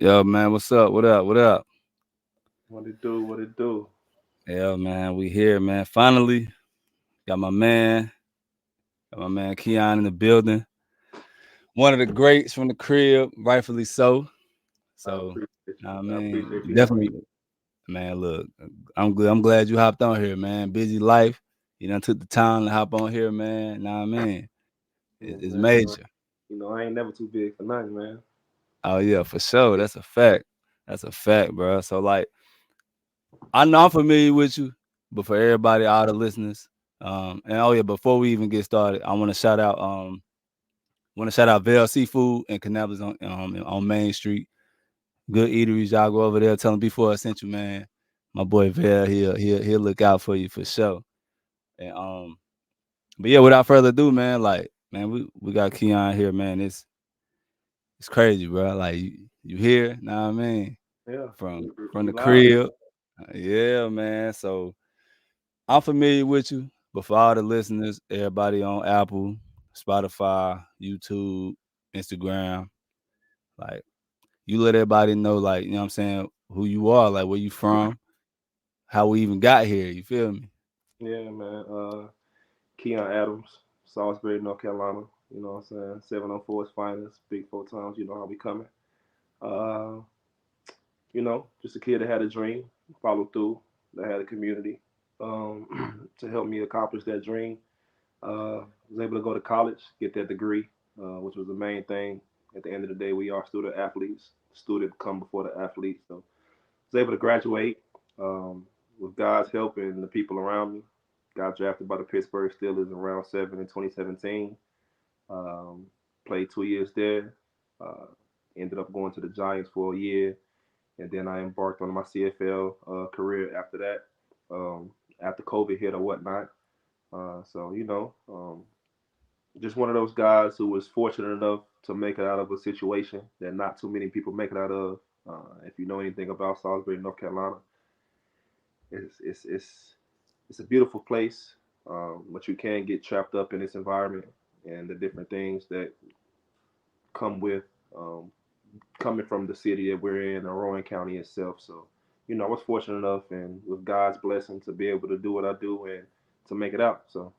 Yo, man, what's up? What up? What up? What it do? What it do? Yeah, man, we here, man. Finally, got my man, Keion in the building. One of the greats from the crib, rightfully so. I So, appreciate you. I I mean, appreciate you having definitely, me. man. Look, I'm good. I'm glad you hopped on here, man. Busy life. You done took the time to hop on here, man. Nah, man, Yeah, it's man. major. I ain't never too big for nothing, man. Oh yeah, for sure. That's a fact. That's a fact, bro. So like, I know I'm familiar with you, but for everybody, all the listeners, and oh yeah, before we even get started, I want to shout out Vail Seafood and Cannabis on Main Street. Good eateries, y'all go over there. Tell them before I sent you, man. My boy Vail, he'll look out for you for sure. And but yeah, without further ado, man, like man, we got Keion here, man. It's crazy, bro. Like you here, know what I mean? Yeah, From we the live. crib. Yeah, man. So I'm familiar with you, but for all the listeners, everybody on Apple, Spotify, YouTube, Instagram, like you let everybody know, like, you know what I'm saying, who you are, like where you from, how we even got here. You feel me? Yeah, man. Keion Adams, Salisbury, North Carolina. You know what I'm saying? 704's finest, big 4 times. You know how we coming. Uh, just a kid that had a dream, followed through, that had a community to help me accomplish that dream. Was able to go to college, get that degree, which was the main thing. At the end of the day, we are student athletes. Student come before the athlete. So was able to graduate um, with God's help and the people around me. Got drafted by the Pittsburgh Steelers in round 7 in 2017. Um, Played 2 years there. Uh, Ended up going to the Giants for a year, and then I embarked on my CFL career after that. Um, After COVID hit or whatnot. Just one of those guys who was fortunate enough to make it out of a situation that not too many people make it out of. If you know anything about Salisbury, North Carolina, it's it's a beautiful place, but you can get trapped up in this environment and the different things that come with um, coming from the city that we're in, Rowan County itself. So, I was fortunate enough and with God's blessing to be able to do what I do and to make it out. So,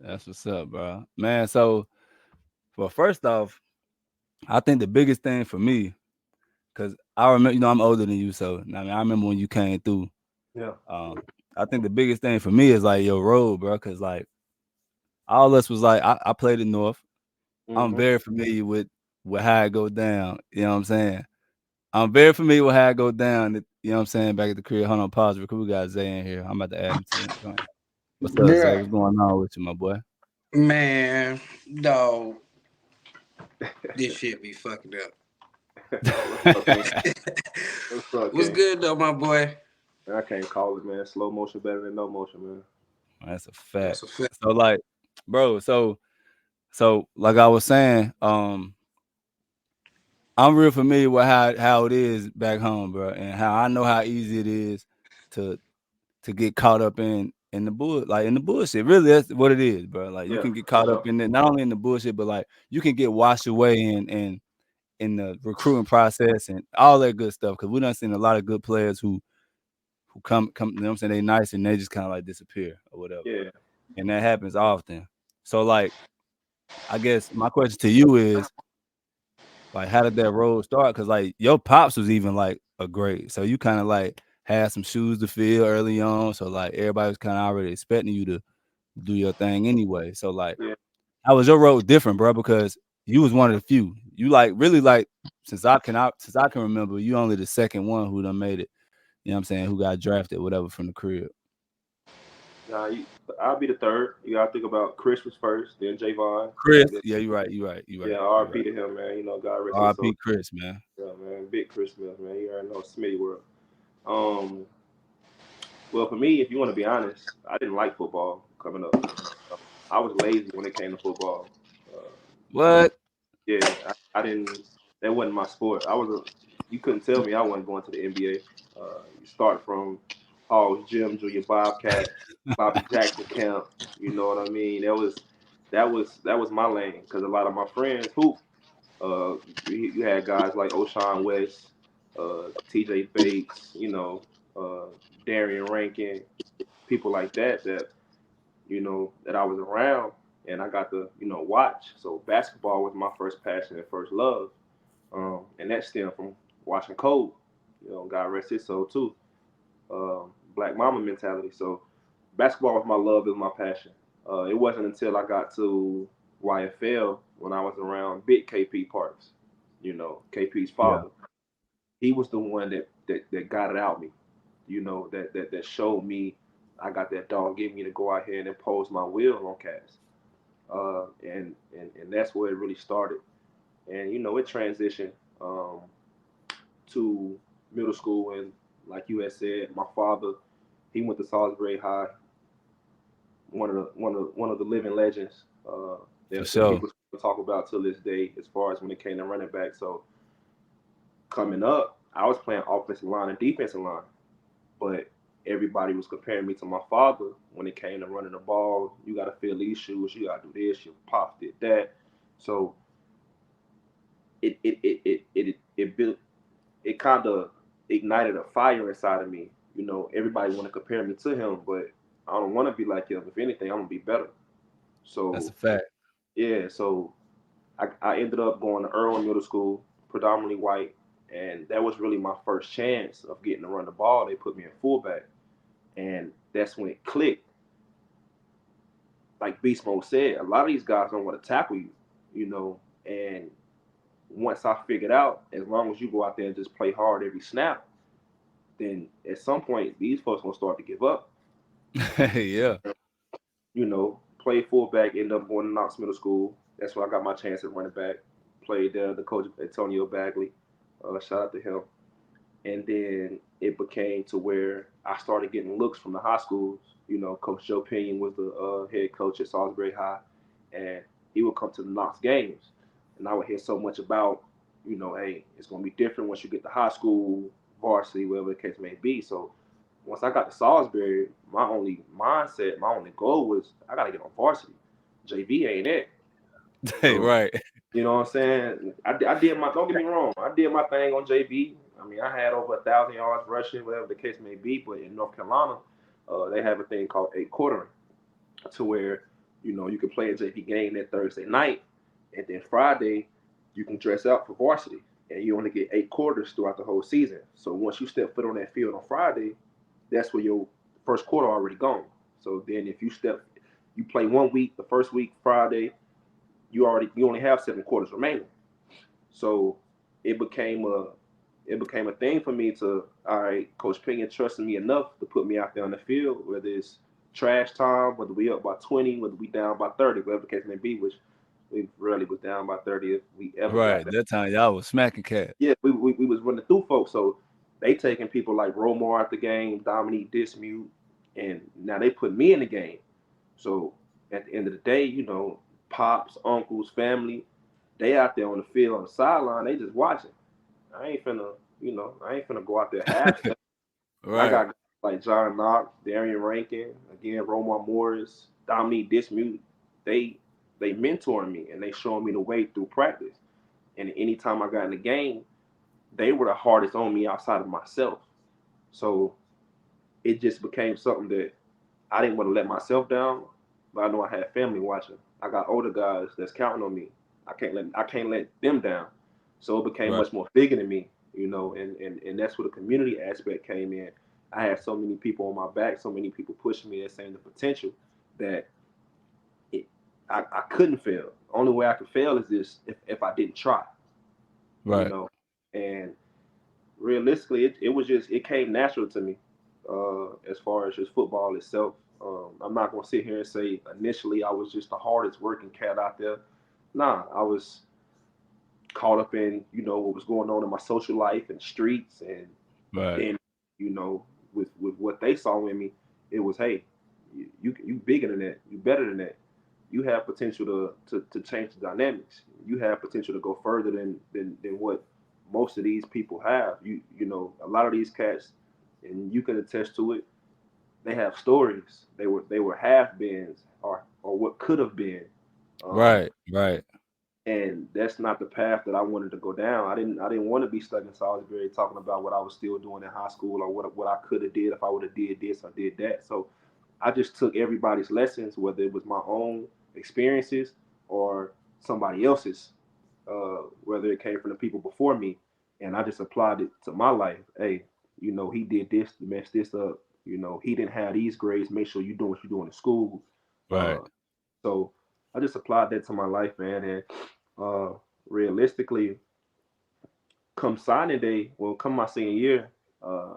That's what's up, bro. Man, so well, first off, I think the biggest thing for me, because I remember, I'm older than you, so I mean, I remember when you came through. yeah. Um, I think the biggest thing for me is like your road, bro, because like all us was like, I played in North. I'm Hmm. very familiar with how it go down. You know what I'm saying? I'm very familiar with how it go down. You know what I'm saying? Back at the crib. Hold on, pause. Because we got Zay in here. I'm about to add him to the joint. What's up, Zay? Bruh, What's going on with you, my boy? man, dog, this shit be fucking up. What's up, King? What's up, What's King? good though, my boy? I can't call it, man. Slow motion better than no motion, man. That's a fact. That's a fact. So like, bro, so like I was saying, I'm real familiar with how it is back home, bro, and how I know how easy it is to get caught up in the in the bullshit. Really, that's what it is, bro. Like you Yeah, can get for caught up sure. in it, not only in the bullshit, but like you can get washed away in the recruiting process and all that good stuff. Because we done seen a lot of good players who come, you know what I'm saying, they nice and they just kind of like disappear or whatever, Yeah. and that happens often. So like, I guess my question to you is like, how did that road start? Because like your pops was even like a great, so you kind of like had some shoes to fill early on. So like everybody was kind of already expecting you to do your thing anyway. So like, Yeah. how was your road different, bro? Because you was one of the few. You like really like since I can remember, you only the second one who done made it. You know what I'm saying? Who got drafted, whatever, from the crib. Nah, I'll be the third. You gotta think about Chris was first, then Javon. Chris, Then, yeah, you're right. You're right. You're right. yeah, You're RP right. to him, man. God rest his soul. R.I.P. Chris, man. Yeah, man. Big Chris Smith, man. You already know Smitty world. Um, well, for me, if you want to be honest, I didn't like football coming up. I was lazy when it came to football. Uh, What? yeah, I didn't. That wasn't my sport. You couldn't tell me I wasn't going to the NBA. You start from Hall's Gym, Junior Bobcat, Bobby Jackson camp. You know what I mean? That was my lane because a lot of my friends hoop. You had guys like O'Shawn West, T.J. Bates, uh, Darian Rankin, people like that that I was around and I got to watch. So basketball was my first passion and first love, and that stemmed from watching Cole. God rest his soul too. Black Mama mentality. So basketball was my love, it was my passion. It wasn't until I got to YFL when I was around Big KP Parks. KP's Yeah. father. He was the one that got it out me. That showed me I got that dog in me to go out here and impose my will on cats. And that's where it really started. And it transitioned to middle school, and like you had said, my father, he went to Salisbury High, one of the living legends For that sure. people talk about till this day, as far as when it came to running back. So coming up, I was playing offensive line and defensive line, but everybody was comparing me to my father when it came to running the ball. You got to fill these shoes. You got to do this. Your pops did that. So it built, it kind of ignited a fire inside of me. Everybody want to compare me to him, but I don't want to be like him. If anything, I'm gonna be better. That's a So fact. yeah, so I ended up going to Irwin Middle School, predominantly white, and that was really my first chance of getting to run the ball. They put me in fullback, and that's when it clicked. Like Beast Mode said, a lot of these guys don't want to tackle you, and once I figured out, as long as you go out there and just play hard every snap, then at some point these folks gonna start to give up. Yeah. Played fullback, ended up going to Knox Middle School. That's where I got my chance at running back. Played there, the coach Antonio Bagley. Shout out to him. And then it became to where I started getting looks from the high schools. Coach Joe Pinion was the head coach at Salisbury High, and he would come to the Knox games, and I would hear so much about, hey, it's gonna be different once you get to high school, varsity, whatever the case may be. So once I got to Salisbury, my only mindset, my only goal was I gotta get on varsity. JV ain't it. Hey, So right. you know what I'm saying? I did my. Don't get me wrong. I did my thing on JV. I mean, I had over 1,000 yards rushing, whatever the case may be. But in North Carolina, they have a thing called eight quartering, to where you can play a JV game that Thursday night, and then Friday you can dress out for varsity, and you only get 8 quarters throughout the whole season. So once you step foot on that field on Friday, that's where your first quarter already gone. So then if you play one week, the first week Friday, you only have 7 quarters remaining. So it became a it became a thing for me to, all right, Coach Pinion trusted me enough to put me out there on the field, whether it's trash time, whether we up by 20, whether we down by 30, whatever the case may be, which we rarely was down by 30 if we ever got Right. that. That time y'all was smacking cat. Yeah, we was running through folks. So they taking people like Romar out the game, Dominique Dismute, and now they put me in the game. So at the end of the day, pops, uncles, family, they out there on the field on the sideline, they just watching. I ain't finna go out there half step. And I Right. got guys like John Knox, Darian Rankin, again, Romar Morris, Dominique Dismute. They they mentoring me and they showing me the way through practice. And anytime I got in the game, they were the hardest on me outside of myself. So it just became something that I didn't want to let myself down, but I know I had family watching. I got older guys that's counting on me. I can't let them down. So it became Right. much more bigger than me, and that's where the community aspect came in. I had so many people on my back, so many people pushing me and saying the potential that it, I couldn't fail. The only way I could fail is this if I didn't try, you Right. know. And realistically, it came natural to me as far as just football itself. I'm not gonna sit here and say initially I was just the hardest working cat out there. Nah, I was caught up in what was going on in my social life and streets, and Right. then you know with what they saw in me, it was, hey, you bigger than that, you better than that. You have potential to change the dynamics. You have potential to go further than what most of these people have. A lot of these cats, and you can attest to it. They have stories. They were half beens or what could have been, um, Right. Right. and that's not the path that I wanted to go down. I didn't want to be stuck in Salisbury talking about what I was still doing in high school or what I could have did if I would have did this or did that. So I just took everybody's lessons, whether it was my own experiences or somebody else's, whether it came from the people before me, and I just applied it to my life. Hey, he did this, messed this up. He didn't have these grades. Make sure you doing what you're doing in school. Right. So I just applied that to my life, man. And realistically, come signing day, well, come my senior year, uh,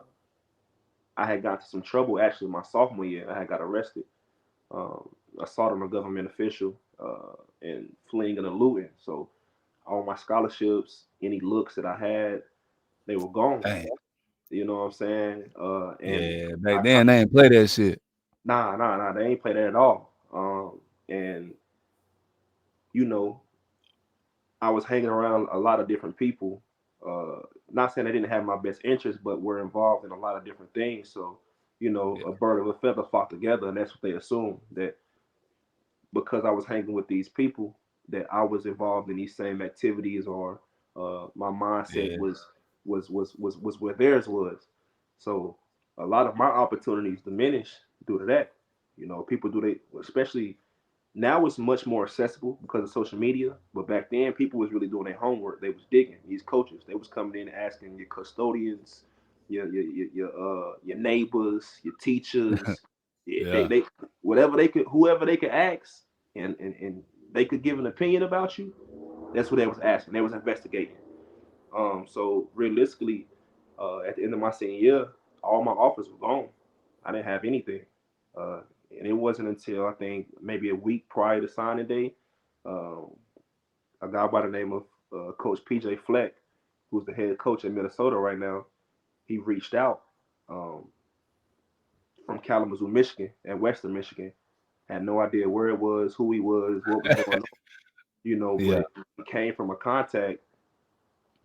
I had got into some trouble. Actually, my sophomore year, I had got arrested, assault on a government official, and fleeing and eluding. So all my scholarships, any looks that I had, they were gone. Dang. You know what I'm saying? And Yeah, back I then they ain't play that shit. nah, they ain't play that at all. And you know, I was hanging around a lot of different people. Not saying they didn't have my best interest, but were involved in a lot of different things. So, Yeah. a bird of a feather flock together, and that's what they assumed, that because I was hanging with these people, that I was involved in these same activities, or my mindset Yeah. was where theirs was. So a lot of my opportunities diminished due to that. People do they, especially now it's much more accessible because of social media. But back then, people was really doing their homework. They was digging. These coaches, they was coming in and asking your custodians, your neighbors, your teachers. They Yeah. they whatever they could, whoever they could ask, and they could give an opinion about you. That's what they was asking. They was investigating. So realistically, at the end of my senior year, all my offers were gone. I didn't have anything. Uh, and it wasn't until I think maybe a week prior to signing day, um, a guy by the name of Coach PJ Fleck, who's the head coach at Minnesota right now, he reached out, um, from Kalamazoo, Michigan, and Western Michigan. Had no idea where it was, who he was, what was going on, but Yeah. it came from a contact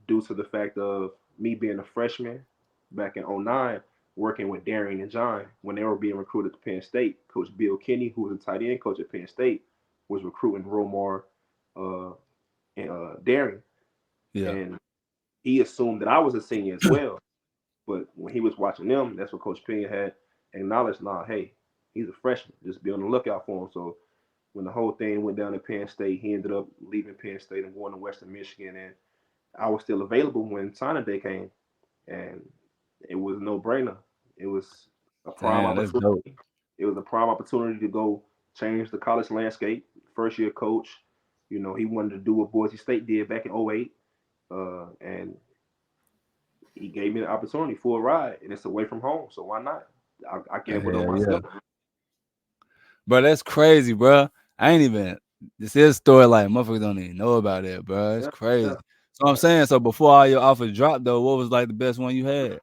due to the fact of me being a freshman back in '09, working with Darian and John when they were being recruited to Penn State. Coach Bill Kinney, who was a tight end coach at Penn State, was recruiting Romar, uh, and Darian, Yeah. and he assumed that I was a senior as well. But when he was watching them, that's what Coach Penn had acknowledged. Nah, hey, he's a freshman. Just be on the lookout for him. So when the whole thing went down at Penn State, he ended up leaving Penn State and going to Western Michigan. And I was still available when signing day came, and it was no brainer. It was a prime Damn, that's dope. opportunity. It was a prime opportunity to go change the college landscape. First year coach, he wanted to do what Boise State did back in '08, and he gave me the opportunity for a ride, and it's away from home, so why not? I gambled on Hell yeah. myself. Bro, that's crazy, bro. I ain't even. This is a story like motherfuckers don't even know about it, bro. It's Yeah, crazy. yeah. So I'm saying, so before all your offers dropped, though, what was like the best one you had?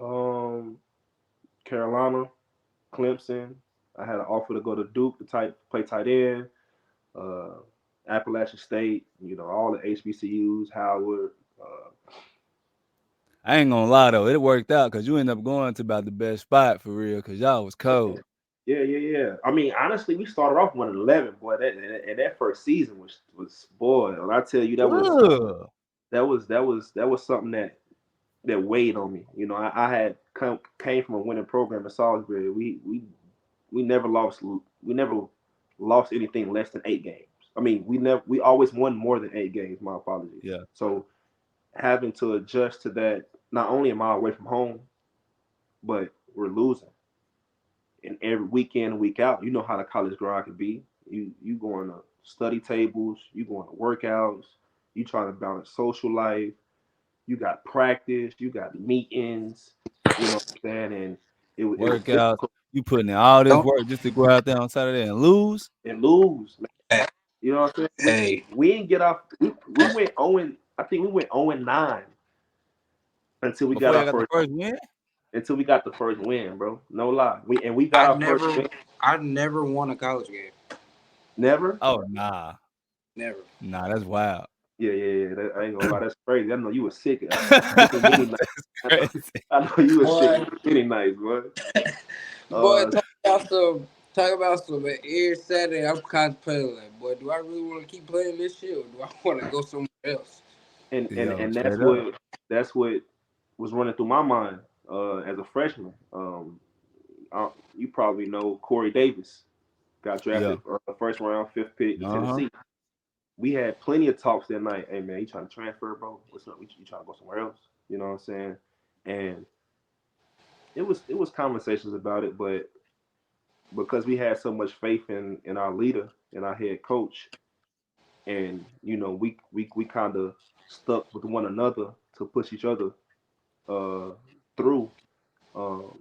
Um, Carolina, Clemson. I had an offer to go to Duke to play tight end. Uh, Appalachian State. All the HBCUs, Howard. I ain't gonna lie though, it worked out because you ended up going to about the best spot for real, because y'all was Yeah, cold. yeah. I mean, honestly, we started off 1-11, boy. That first season was boy. When I tell you, Ugh. that was something that weighed on me. I had came from a winning program in Salisbury. We never lost. We never lost anything less than 8 games. I mean, we always won more than 8 games. My apologies. Yeah. So having to adjust to that, not only am I away from home, but we're losing. And every week in and week out, you know how the college grind can be. You going to study tables, you going to workouts, you trying to balance social life, you got practice, you got meetings, you know what I'm saying? And it was Workouts. difficult. You putting in all this Don't. work just to go out there on Saturday and lose? And lose. Hey, You know what I'm saying? We hey, we didn't get off. We went 0. I think we went 0-9 until we got Before our y'all got the first first win? win, bro. No lie. We got I our first never, win. I never won a college game. Never. Oh nah. Never. Nah, that's wild. Yeah. I ain't gonna lie. That's crazy. I know you were sick. Sick of many nights. That's I know, crazy. I know you were sick Boy, of many nights, boy. boy, Uh, talk about some. Talk about some every Saturday. I'm contemplating like, boy, do I really want to keep playing this shit, or do I want to go somewhere else? and and Yo, and straight up. that's what was running through my mind as a freshman. You probably know Corey Davis got Yeah. drafted first round, fifth pick to Uh-huh. Tennessee. We had plenty of talks that night. Hey man, you trying to transfer, bro? What's up? You trying to go somewhere else? You know what I'm saying? And it was conversations about it, but because we had so much faith in our leader and our head coach, and we kind of stuck with one another to push each other uh, through.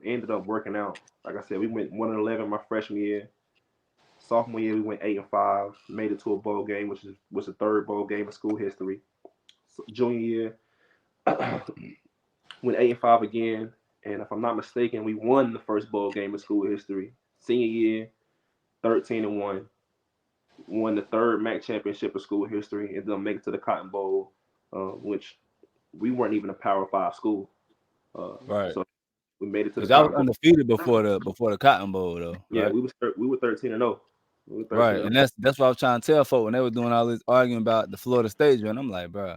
Ended up working out. Like I said, we went 1-11 my freshman year. Sophomore year, we went 8-5. Made it to a bowl game, which was the third bowl game in school history. So, junior year, went 8-5 again. And if I'm not mistaken, we won the first bowl game in school history. Senior year, 13-1. Won the third MAC championship of school history, and then make it to the Cotton Bowl, which we weren't even a Power Five school. Right. So we made it to the Because I was Cotton Bowl. undefeated before the Cotton Bowl though, Yeah, right? we were 13-0. We were 13 Right. and And that's what I was trying to tell folks when they were doing all this arguing about the Florida State, and I'm like, bro,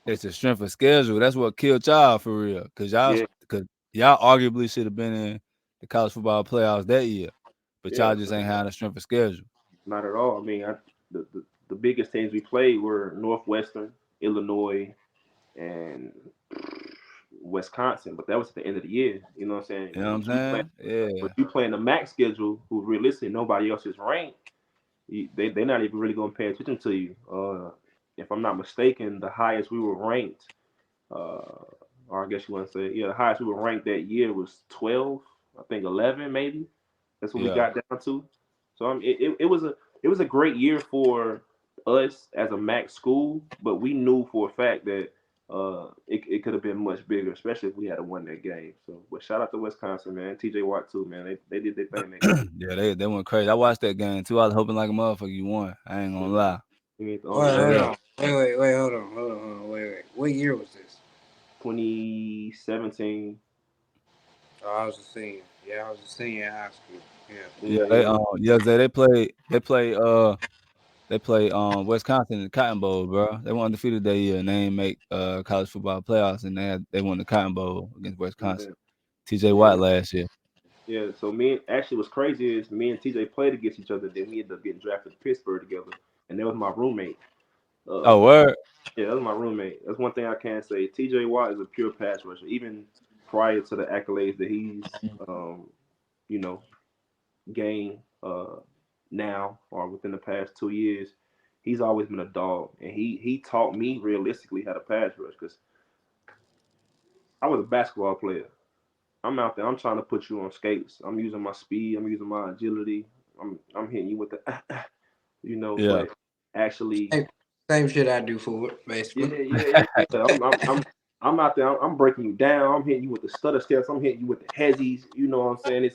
it's the strength of schedule. That's what killed y'all for real. Yeah, Cause y'all arguably should have been in the college football playoffs that year. But yeah. y'all just ain't had a strength of schedule. Not at all. I mean, the biggest teams we played were Northwestern, Illinois, and Wisconsin. But that was at the end of the year. You know what I'm saying? You know what I'm saying? But Yeah. you playing the MAC schedule, who realistically nobody else is ranked. They're not even really going to pay attention to you. If I'm not mistaken, the highest we were ranked, or I guess you want to say, yeah, the highest we were ranked that year was 12. I think 11 maybe. That's what we Yeah. got down to. So it was a great year for us as a MAC school, but we knew for a fact that it could have been much bigger, especially if we had won that game. So, but shout out to Wisconsin, man. TJ Watt too, man. They did their thing that year. Yeah, they went crazy. I watched that game too. I was hoping like a motherfucker you won. I ain't gonna lie. We ain't the only Wait, Straight one. hold up. on. Wait, hold on. Wait. What year was this? 2017. Oh, I was a senior. Yeah, I was a senior in high school. Yeah. Yeah, Yeah, yeah. they play Wisconsin in the Cotton Bowl, bro. They won undefeated that year and they ain't make college football playoffs and they won the Cotton Bowl against Wisconsin. Yeah, TJ yeah. Watt last year. Yeah, so actually what's crazy is me and TJ played against each other. Then we ended up getting drafted to Pittsburgh together, and that was my roommate. Oh, Uh, word? yeah, that was my roommate. That's one thing I can say. TJ Watt is a pure pass rusher, even prior to the accolades that he's, you know, gained now or within the past 2 years. He's always been a dog, and he taught me realistically how to pass rush because I was a basketball player. I'm out there. I'm trying to put you on skates. I'm using my speed. I'm using my agility. I'm hitting you with the, Yeah. but actually, Same, same shit I do for it, yeah, basically. yeah, yeah. I'm out there. I'm breaking you down. I'm hitting you with the stutter steps. I'm hitting you with the hezzies. You know what I'm saying?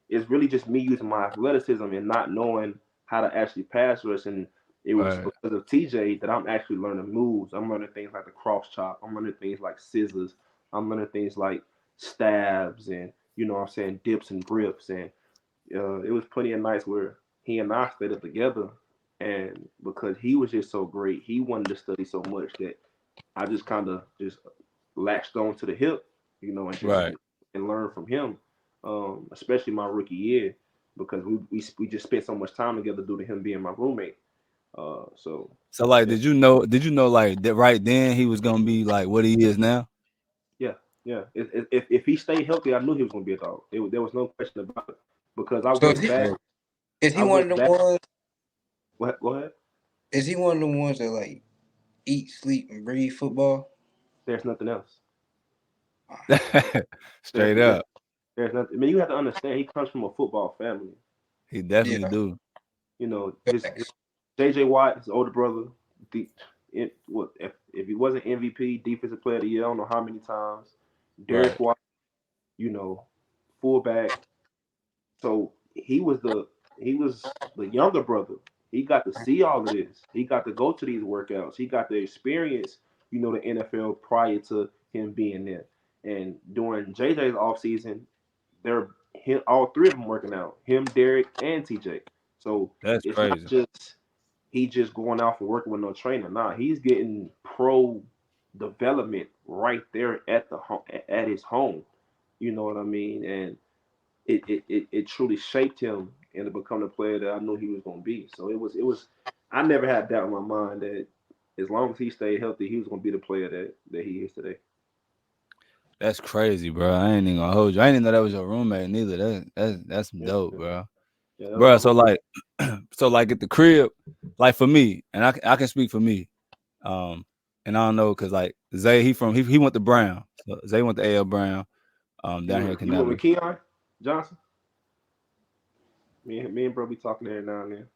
It's really just me using my athleticism and not knowing how to actually pass rush. And it was Right. because of TJ that I'm actually learning moves. I'm learning things like the cross chop. I'm learning things like scissors. I'm learning things like stabs and what I'm saying, dips and grips. And it was plenty of nights where he and I stayed up together. And because he was just so great, he wanted to study so much that I just kind of just latched on to the hip, and just Right. and learned from him, especially my rookie year because we just spent so much time together due to him being my roommate. So So like yeah, did you know like that right then he was gonna be like what he is now? yeah, yeah. If he stayed healthy, I knew he was gonna be a dog. There was no question about it because I So went back. is he I one went of the back. ones? Go ahead. Is he one of the ones that like eat, sleep, and breathe football? There's nothing else. There's Straight there, up. there's nothing. I mean, you have to understand. He comes from a football family. He definitely Yeah. do. His Facts. JJ Watt, his older brother, if he wasn't MVP, Defensive Player of the Year, I don't know how many times. Right. Derek White, you know, fullback. So he was the younger brother. He got to see all of this. He got to go to these workouts. He got to experience, the NFL prior to him being there. And during JJ's offseason, him, all three of them working out. Him, Derek, and TJ. So That's it's not crazy. just he just going off and working with no trainer. Nah, he's getting pro development right there at the home, at his home. You know what I mean? And it truly shaped him into becoming the player that I knew he was going to be. So it was. I never had doubt in my mind that as long as he stayed healthy, he was going to be the player that he is today. That's crazy, bro. I ain't even gonna hold you. I ain't even know that was your roommate neither. That's Yeah, dope, bro. yeah, that was Bro, my so homie. like, so like at the crib, like for me, and I can speak for me. Um, and I don't know because like Zay, he went to Brown. So Zay went to AL Brown. Down here in You went with Canal. Keion Johnson. Me and bro be talking every now and then.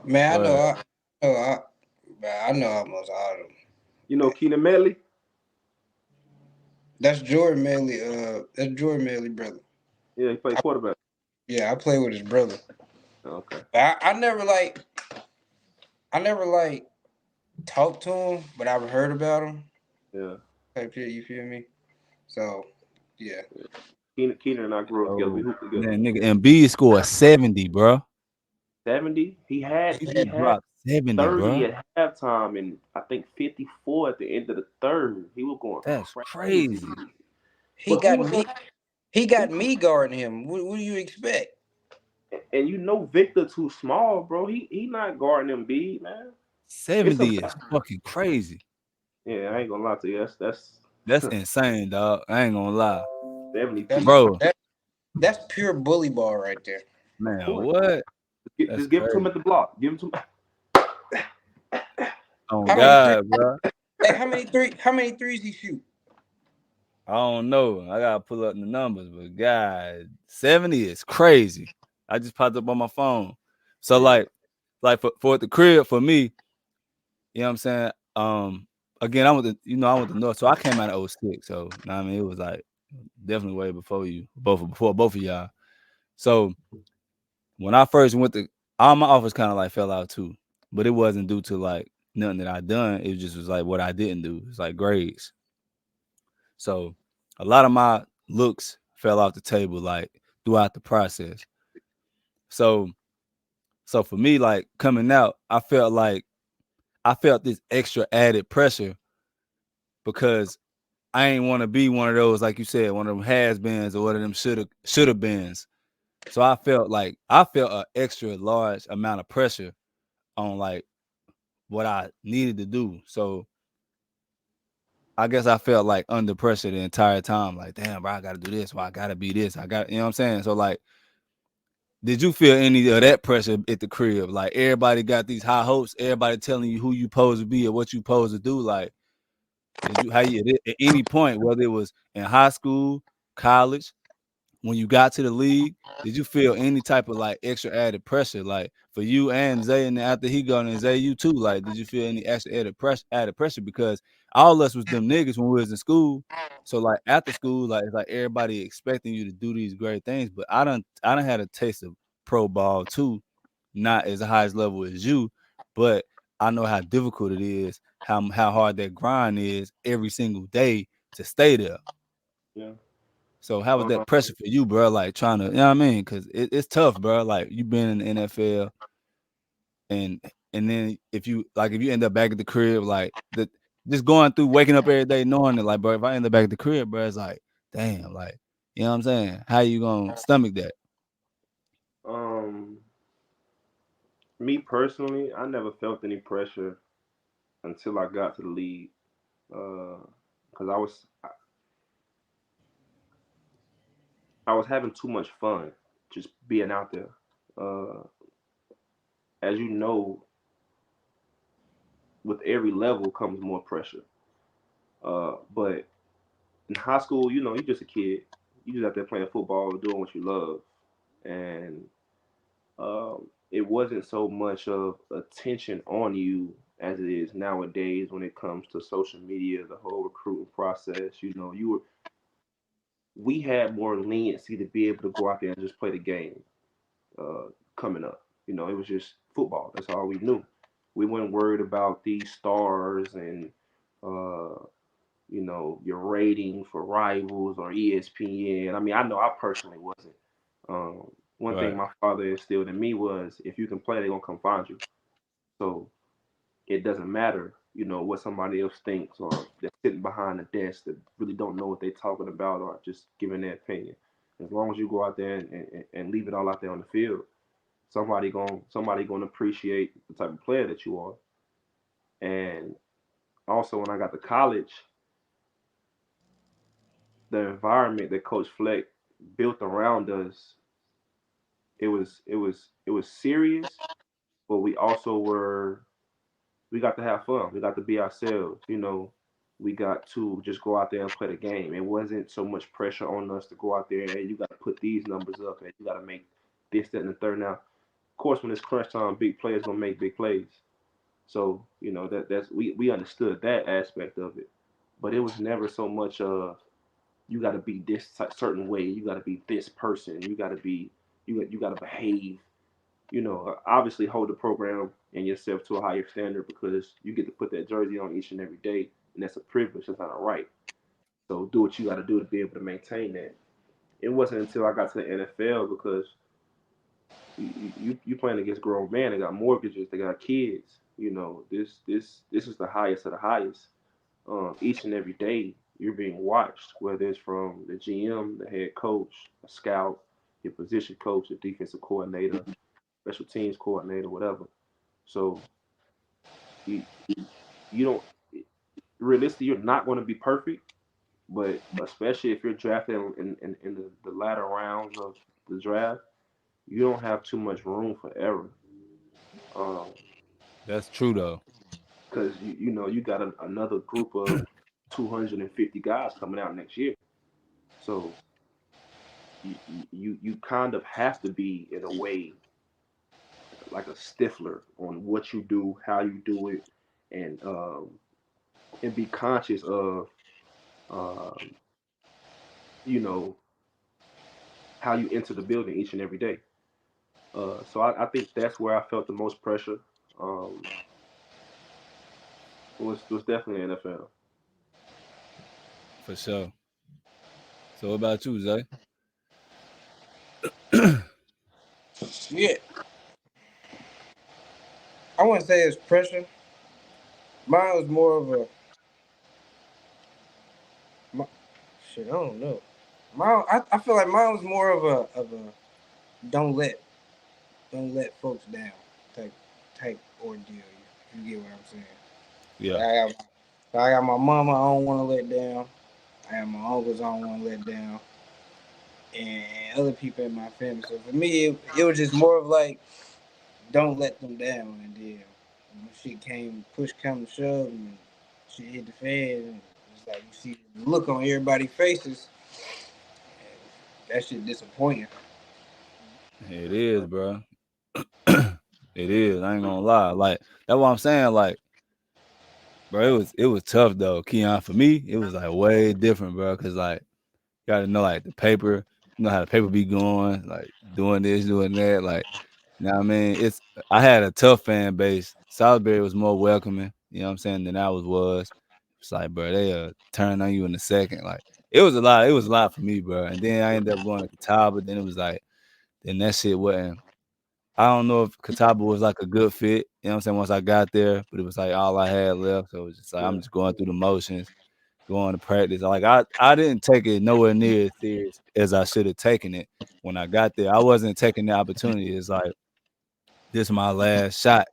Man, Word. know, I, man, I know almost all of them. You know Keenan Medley. That's Jordan Manley brother. Yeah, he played quarterback. Yeah, I play with his brother. Okay. But I never like talked to him, but I've heard about him. Yeah. Type shit, you feel me? So, yeah. Keenan and I grew up together. We Oh hooped together. man, nigga, Embiid scored 70, bro. 70. He He had dropped 70, 30 bro. at halftime and I think 54 at the end of the third. He was going That's crazy. crazy. He But who got was me. going He who got me guarding him. What do you expect? and you know Victor too small, bro. He not guarding them big, man. It's a 70 is fucking crazy. yeah, I ain't gonna lie to you. That's That's insane, dog. I ain't gonna lie. 70 That's peak. Bro, that, that's pure bully ball right there. man, Of course. what? That's Just give it to him crazy. at the block. Give him to him. Oh How many three? God, bro. Hey, How many threes he shoot? I don't know. I gotta pull up the numbers, but God, 70 is crazy. I just popped up on my phone. So Yeah. for the crib for me, you know what I'm saying? Again, I went to North, so I came out of '06. So know what I mean, it was like definitely way before you, before both of y'all. So when I first went to all my offers kind of like fell out too. But it wasn't due to like nothing that I done. It just was like what I didn't do. It's like grades. So a lot of my looks fell off the table like throughout the process. So for me, like coming out, I felt this extra added pressure because I ain't want to be one of those, like you said, one of them has beens or one of them shoulda beens. So I felt an extra large amount of pressure on like what I needed to do. So I guess I felt like under pressure the entire time. Like, damn, bro, I gotta do this. Well, I gotta be this. I got, you know what I'm saying? So like, did you feel any of that pressure at the crib? Like everybody got these high hopes, everybody telling you who you supposed to be or what you supposed to do. Like, did you how you at any point, whether it was in high school, college, when you got to the league, did you feel any type of like extra added pressure? Like for you and Zay, and after he gone and Zay, you too, like, did you feel any extra added pressure? Because all of us was them niggas when we was in school. So like after school, like it's like everybody expecting you to do these great things. But I done had a taste of pro ball too, not as high as level as you, but I know how difficult it is, how hard that grind is every single day to stay there. Yeah. So how was that Um, pressure for you, bro? Like trying to, you know what I mean? Because it's tough, bro. Like you been in the NFL, and then if you end up back at the crib, like the just going through waking up every day knowing that, like, bro, if I end up back at the crib, bro, it's like, damn, like, you know what I'm saying? How you gonna stomach that? um, Me personally, I never felt any pressure until I got to the league. Because I was having too much fun just being out there. Uh, as you know, with every level comes more pressure. But in high school, you know, you're just a kid. You just out there playing football, doing what you love, and it wasn't so much of attention on you as it is nowadays when it comes to social media, the whole recruiting process. You know, we had more leniency to be able to go out there and just play the game uh, coming up. You know, it was just football. That's all we knew. We weren't worried about these stars and uh, you know, your rating for rivals or ESPN. I mean, I know I personally wasn't. One thing Right. my father instilled in me was if you can play, they're gonna come find you. So it doesn't matter, what somebody else thinks or they're sitting behind a desk that really don't know what they're talking about or just giving their opinion. As long as you go out there and leave it all out there on the field, somebody gonna appreciate the type of player that you are. And also when I got to college, the environment that Coach Fleck built around us, it was serious, but we got to have fun. We got to be ourselves. We got to just go out there and play the game. It wasn't so much pressure on us to go out there and hey, you got to put these numbers up and you got to make this, that, and the third. Now, of course, when it's crunch time, big players gonna make big plays. So that's we understood that aspect of it, but it was never so much of you got to be this certain way. You got to be this person. You got to behave. Obviously hold the program and yourself to a higher standard because you get to put that jersey on each and every day, and that's a privilege. That's not a right. So do what you got to do to be able to maintain that. It wasn't until I got to the NFL because you playing against grown men. They got mortgages. They got kids. This is the highest of the highest. Each and every day you're being watched, whether it's from the GM, the head coach, a scout, your position coach, your defensive coordinator, special teams coordinator, whatever. So you you don't realistically you're not going to be perfect, but especially if you're drafted in the latter rounds of the draft, you don't have too much room for error. Um, That's true though. because you got another group of 250 guys coming out next year. So you kind of have to be in a way like a stiffler on what you do, how you do it, and be conscious of um, you know how you enter the building each and every day. So I think that's where I felt the most pressure. Um, was definitely NFL. For sure. So what about you, Zay? Yeah, I wouldn't say it's pressure. Mine was more of a my, shit. I don't know. I feel like mine was more of a don't let don't let folks down type type ordeal. You get what I'm saying? Yeah. Like I got my mama. I don't want to let down. I have my uncles. I don't want to let down, and other people in my family. So for me, it was just more of like don't let them down. And then when shit came, push come to shove, and shit hit the fan. And it's like you see the look on everybody's faces. And that shit disappointing. It is, bro. It is. I ain't gonna lie. Like that's what I'm saying. Like, bro, it was tough though, Keon. For me, it was like way different, bro. Cause like you gotta know like the paper, how the paper be going, like doing this, doing that. Like, you know what I mean? I had a tough fan base. Salisbury was more welcoming, you know what I'm saying, than I was. It's like, bro, they turn on you in a second. Like it was a lot. It was a lot for me, bro. And then I ended up going to Catawba. Then it was like, then that shit wasn't. I don't know if Catawba was like a good fit, you know what I'm saying, once I got there, but it was like all I had left. So it was just like I'm Yeah, just going through the motions, going to practice. Like I didn't take it nowhere near as serious as I should have taken it when I got there. I wasn't taking the opportunity. It's like this is my last shot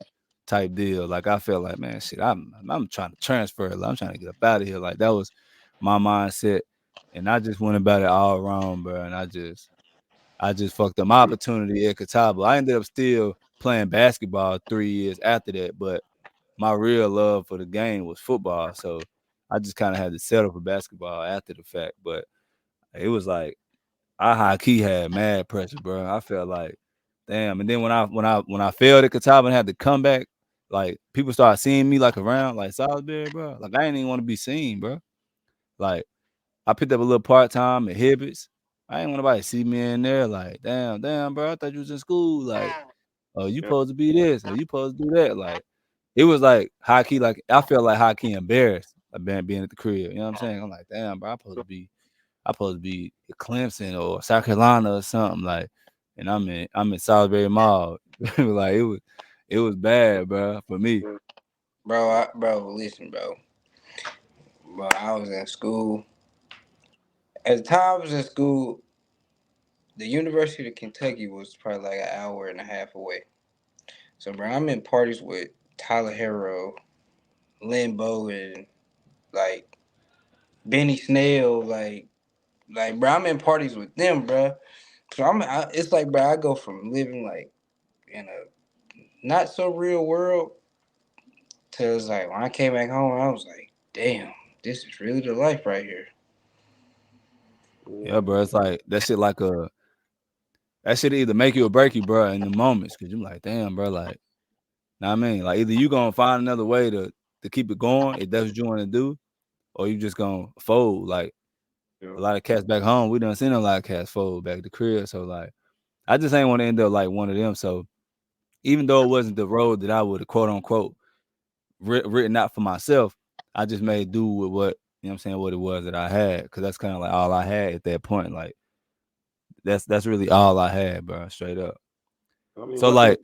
type deal. Like I felt like, man, shit, I'm trying to transfer. Like, I'm trying to get up out of here. Like that was my mindset. And I just went about it all wrong, bro. And I just fucked up my opportunity at Catawba. I ended up still playing basketball 3 years after that, but my real love for the game was football. So I just kind of had to settle for basketball after the fact. But it was like I high key had mad pressure, bro. I felt like, damn. And then when I failed at Catawba and had to come back, like people started seeing me like around like Salisbury, bro. Like I didn't even want to be seen, bro. Like I picked up a little part time at Hibbett's. I ain't want nobody to see me in there. Like, damn, bro. I thought you was in school. Like, oh, you yeah. supposed to be this, or you supposed to do that. Like, it was like high key. Like, I felt like high key embarrassed. Like being at the crib. You know what I'm saying? I'm like, damn, bro. I'm supposed to be. I supposed to be at Clemson or South Carolina or something like, and I'm in Salisbury Mall. Like it was bad, bro, for me. Yeah. Bro, listen, bro. Bro, I was in school. At the time I was in school, the University of Kentucky was probably like an hour and a half away. So, bro, I'm in parties with Tyler Harrow, Lynn Bowen, like Benny Snell, bro, I'm in parties with them, bro. So it's like, bro, I go from living like in a not so real world to it's like when I came back home, I was like, damn, this is really the life right here. Yeah, Yeah. bro. It's like that shit either make you or break you, bro, in the moments, cause you're like, damn, bro, like, know what I mean, like either you gonna find another way to keep it going if that's what you want to do, or you just gonna fold. Like Yeah. a lot of cats back home, we done seen a lot of cats fold back to crib. So like, I just ain't want to end up like one of them. So even though it wasn't the road that I would have quote unquote written out for myself, I just made do with what you know what I'm saying, what it was that I had, because that's kind of like all I had at that point. Like that's really all I had, bro, straight up. I mean, So like,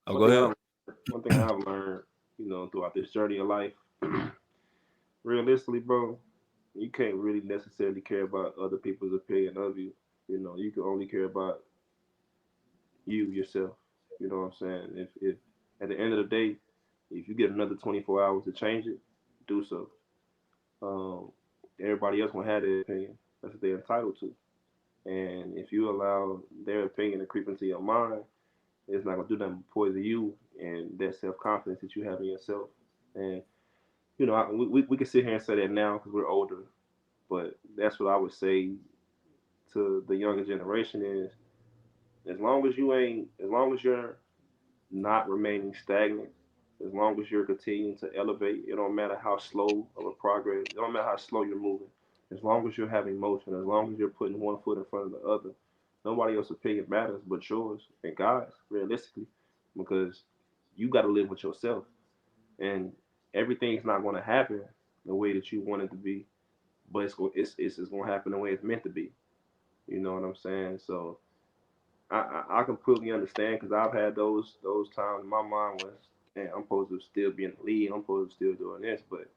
oh, one go thing ahead. I one thing I've learned, throughout this journey of life, realistically, bro, you can't really necessarily care about other people's opinion of you. You can only care about you yourself. You know what I'm saying? If at the end of the day, if you get another 24 hours to change it, do so. Um, Everybody else gonna have their opinion. That's what they're entitled to. And if you allow their opinion to creep into your mind, it's not gonna do nothing but poison you and that self confidence that you have in yourself. And we can sit here and say that now because we're older, but that's what I would say to the younger generation is as long as you're not remaining stagnant, as long as you're continuing to elevate, it don't matter how slow of a progress, it don't matter how slow you're moving. As long as you're having motion, as long as you're putting one foot in front of the other, nobody else's opinion matters but yours and God's, realistically, because you got to live with yourself, and everything's not going to happen the way that you want it to be, but it's going to happen the way it's meant to be. You know what I'm saying? So I completely understand because I've had those times. My mind was, man, I'm supposed to still be in the league. I'm supposed to still doing this, but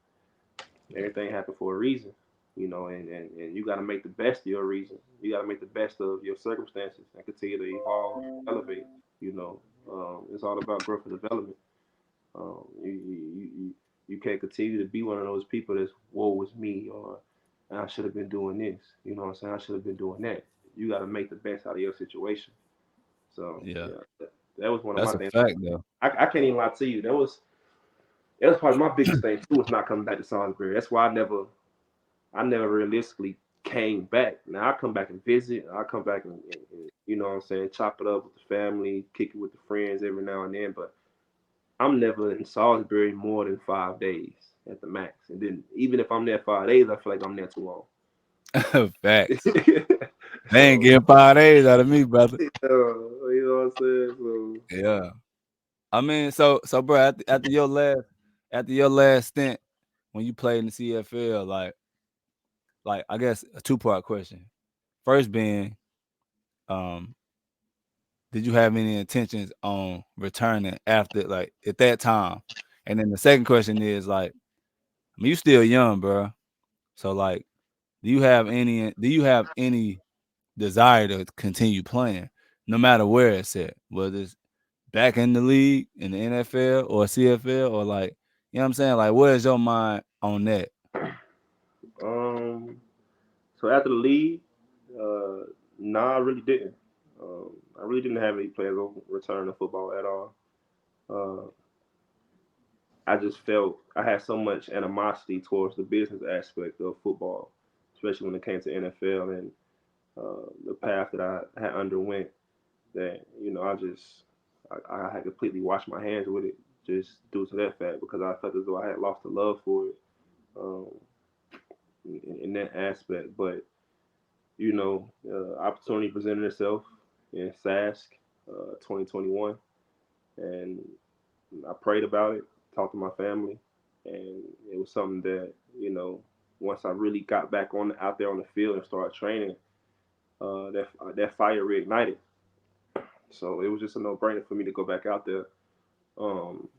everything happened for a reason, and you got to make the best of your reason. You got to make the best of your circumstances and continue to evolve, elevate. It's all about growth and development. You can't continue to be one of those people that's woe was me or I should have been doing this. You know what I'm saying? I should have been doing that. You got to make the best out of your situation. So Yeah, yeah, that was one of my that's a things. fact though. I can't even lie to you. That was probably my biggest thing too. Was not coming back to Salisbury. That's why I never realistically came back. Now I come back and visit. I come back and you know what I'm saying, chop it up with the family, kick it with the friends every now and then. But I'm never in Salisbury more than 5 days at the max. And then even if I'm there 5 days, I feel like I'm there too long. Facts. They ain't So getting 5 days out of me, brother. you know what I'm saying? So Yeah. I mean, so bro, after your last stint when you played in the CFL, like I guess a two-part question. First being, um, did you have any intentions on returning after like at that time? And then the second question is like, I mean, you still young, bro. So like, do you have any desire to continue playing, no matter where it's at, whether it's back in the league in the NFL or CFL or like, you know what I'm saying? Like, where's your mind on that? um so after the league, uh nah, I really didn't. I really didn't have any plans on returning to football at all. Uh I just felt I had so much animosity towards the business aspect of football, especially when it came to NFL and the path that I had underwent. That I had completely washed my hands with it just due to that fact because I felt as though I had lost the love for it um, in that aspect. But opportunity presented itself in SASC 2021, and I prayed about it, talked to my family, and it was something that you know once I really got back on out there on the field and started training, that fire reignited. So it was just a no brainer for me to go back out there. Um,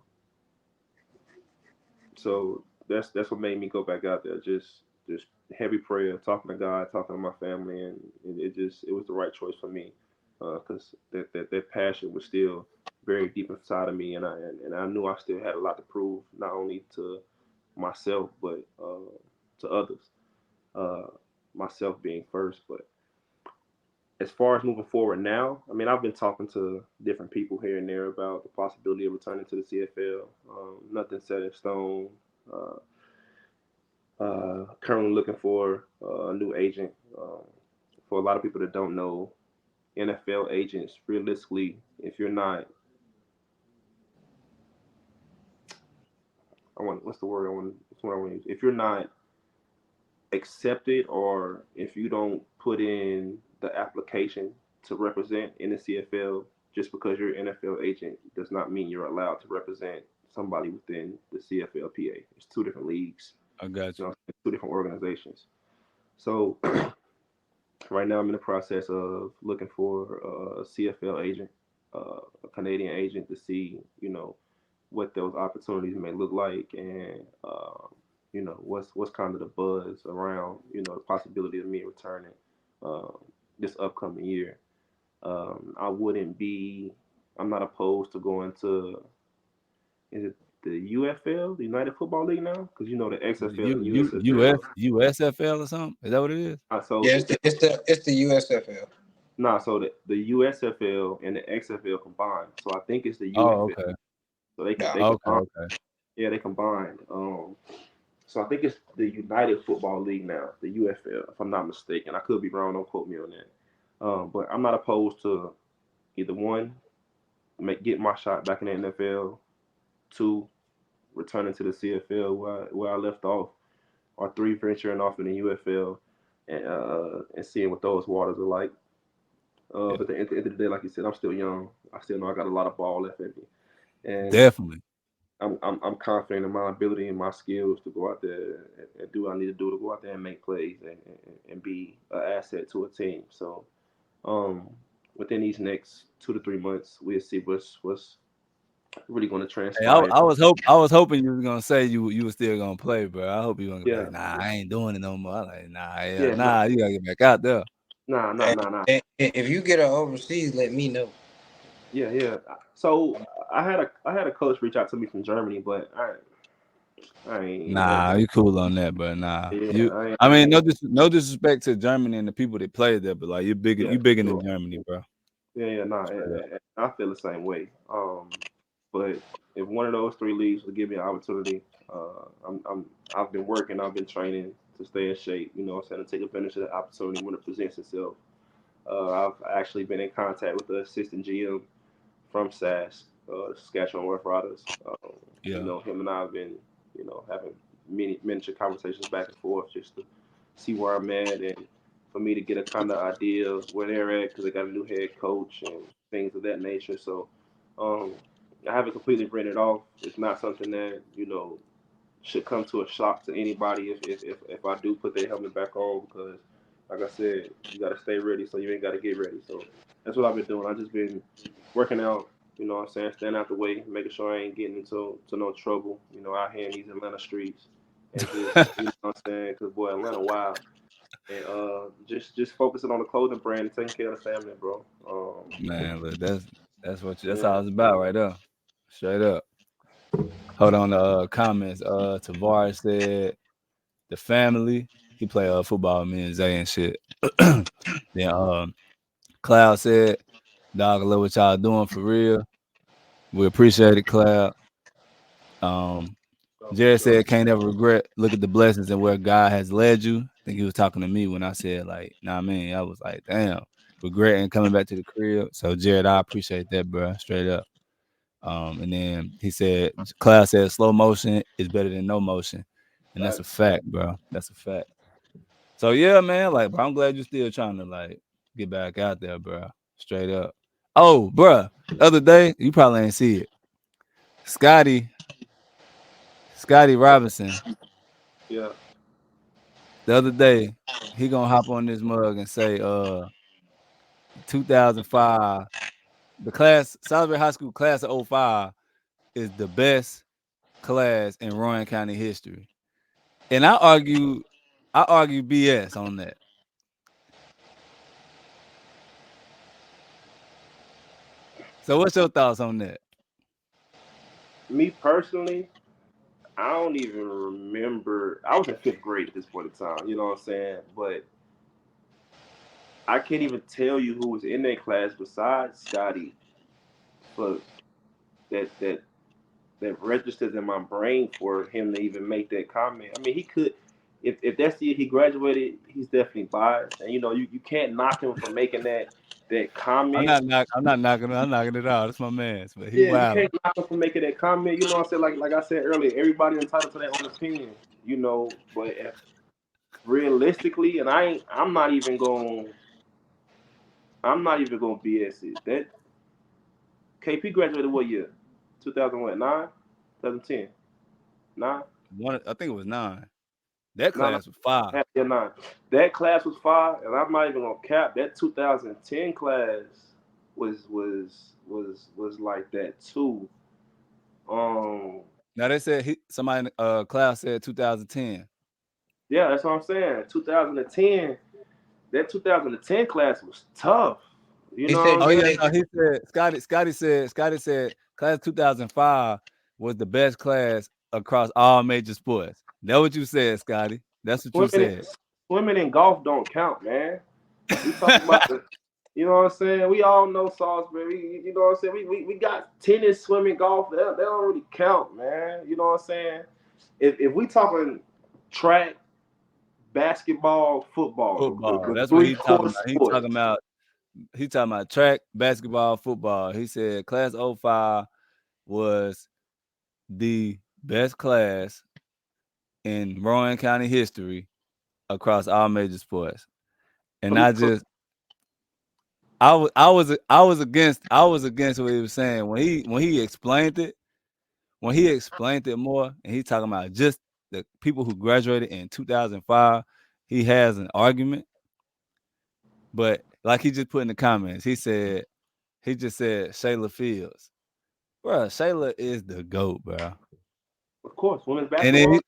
so that's what made me go back out there. Just heavy prayer, talking to God, talking to my family, and it was the right choice for me, because that passion was still very deep inside of me, and I knew I still had a lot to prove, not only to myself but to others. Uh, Myself being first, but as far as moving forward now, I mean, I've been talking to different people here and there about the possibility of returning to the CFL. Nothing set in stone. Uh, Currently looking for a new agent. For a lot of people that don't know, NFL agents, realistically, if you're not, what's the word I want? What's what I want to use? If you're not accepted, or if you don't put in the application to represent in the CFL, just because you're an NFL agent does not mean you're allowed to represent somebody within the CFLPA. It's two different leagues, I got you. two different organizations. So right now I'm in the process of looking for a CFL agent, a Canadian agent, to see, what those opportunities may look like, and what's kind of the buzz around, the possibility of me returning um, this upcoming year. I wouldn't be I'm not opposed to going to, is it the UFL, the United Football League now? Because the XFL and USFL. USFL or something? Is that what it is? So Yeah, it's the USFL. nah, so the USFL and the XFL combined. So I think it's the Oh, UFL. okay. So they No. Okay, combined. okay. Yeah, they combined. So I think it's the United Football League now, the UFL, if I'm not mistaken. I could be wrong. Don't quote me on that. But I'm not opposed to either one, get my shot back in the NFL, two, returning to the CFL where I left off, or three, venturing off in the UFL and seeing what those waters are like. Yeah, But at the end of the day, like you said, I'm still young. I still know I got a lot of ball left in me, and definitely. I'm confident in my ability and my skills to go out there and do what I need to do to go out there and make plays and be an asset to a team. So um, within these next 2 to 3 months, we'll see what's really going to Hey, I, transpire. I was hoping you was gonna say you was still gonna play, bro. I hope you gonna be Yeah, like, nah, I ain't doing it no more. I'm like, nah, yeah, yeah, nah, nah, you gotta get back out there. Hey, nah. if you get her overseas, let me know. Yeah, yeah. So I had a coach reach out to me from Germany, but I ain't Nah, ever. you cool on that, but nah, Yeah, I mean, no disrespect to Germany and the people that play there, but like yeah, you bigger than sure. Germany, bro. Yeah, nah. Straight up. I feel the same way. But if one of those three leagues would give me an opportunity, I've been working, I've been training to stay in shape. What I'm saying, to take advantage of the opportunity when it presents itself. I've actually been in contact with the assistant GM from SAS, Saskatchewan Roughriders. Yeah, Him and I have been, having many miniature conversations back and forth, just to see where I'm at, and for me to get a kind of idea of where they're at, because they got a new head coach and things of that nature. So um, I haven't completely written it off. It's not something that should come to a shock to anybody if I do put their helmet back on, because like I said, you got to stay ready, so you ain't got to get ready. So that's what I've been doing. I've just been working out, what I'm saying, staying out the way, making sure I ain't getting into no trouble, out here in these Atlanta streets, and just, what I'm saying, because boy, Atlanta wild. And just focusing on the clothing brand and taking care of the family, bro. man, but that's Yeah, all it's about right there. Straight up. Hold on to comments. Tavares said the family. He play football with me and Zay and shit. Then Cloud said, "Dog, I love what y'all doing for real. We appreciate it, Cloud." Um, so for Jared sure. said, "Can't ever regret. Look at the blessings and where God has led you." I think he was talking to me when I said, like, nah, I mean, I was like, damn, regretting coming back to the crib. So, Jared, I appreciate that, bro. Straight up. And then he said, Cloud said, slow motion is better than no motion. And that's a Facts. fact, bro. That's a fact. So, yeah, man, like, bro, I'm glad you're still trying to, like, get back out there, bro. Straight up. Oh, bro, the other day, you probably ain't see it. Scotty Robinson Yeah, the other day, he gonna hop on this mug and say, 2005, the class, Salisbury High School class of '05 is the best class in Rowan County history. And I argue BS on that. So what's your thoughts on that? Me personally, I don't even remember. I was in fifth grade at this point in time. You know what I'm saying? But I can't even tell you who was in that class besides Scotty for that that registers in my brain for him to even make that comment. I mean, he could, if that's the year he graduated, he's definitely biased, and you can't knock him for making that comment. I'm knocking it out. That's my man's, but he Yeah, you wild. can't knock him for making that comment. You know what I'm saying? Like I said earlier, everybody entitled to their own opinion. But if, realistically, and I'm not even gonna BS it. That KP graduated what year? 2000 what? 9? 2010? 9? I think it was 9. That No, no, class was 5. yeah, 9. That class was 5, and I'm not even gonna cap. That 2010 class was like that too. Um, Now they said somebody in the class said 2010. yeah, that's what I'm saying. 2010, that 2010 class was tough. You He know said what I'm Oh you yeah, saying? think no, he said Scotty said class 2005 was the best class across all major sports. That's what you said, Scotty. That's what you Swimming, said. swimming and golf don't count, man. We talking about the, you know what I'm saying? We all know Salisbury. You know what I'm saying? We got tennis, swimming, golf. They don't really count, man. You know what I'm saying? If we talking track, basketball, football, Football. the That's what three he talking core about. sports. He talking about track, basketball, football. He said class '05 was the best class in Rowan County history across all major sports. And I was against what he was saying when he explained it more, and he talking about just the people who graduated in 2005. He has an argument, but like he just put in the comments, he just said Shayla Fields, bro. Shayla is the GOAT, bro. Of course, women's And then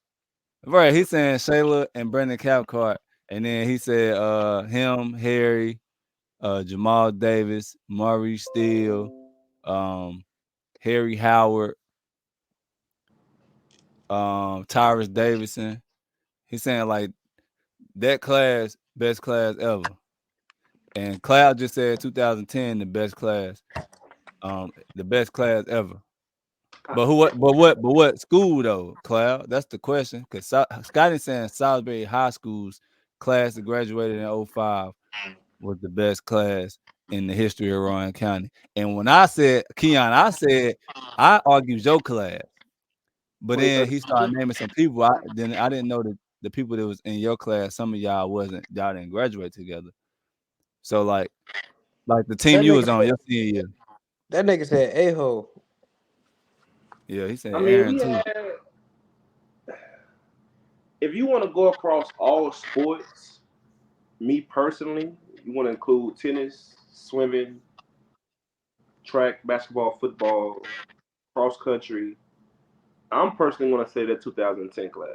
basketball. he's saying Shayla and Brandon Cathcart, and then he said him, Harry, Jamal Davis, Maurice Steele, um, Harry Howard, Tyrus Davidson. He's saying like that class, best class ever. And Cloud just said 2010, the best class ever. I, But who what but what school though, Cloud? That's the question. Cause Scotty saying Salisbury High School's class that graduated in '05 was the best class in the history of Rowan County. And when I said Keion, I argued your class. But wait, then he started naming some people. I didn't know that the people that was in your class, some of y'all didn't graduate together. So like the team that you nigga was on said your senior year. that nigga said a hole. Yeah, he said I mean, Aaron we too. had. If you want to go across all sports, me personally, you want to include tennis, swimming, track, basketball, football, cross country. I'm personally going to say that 2010 class.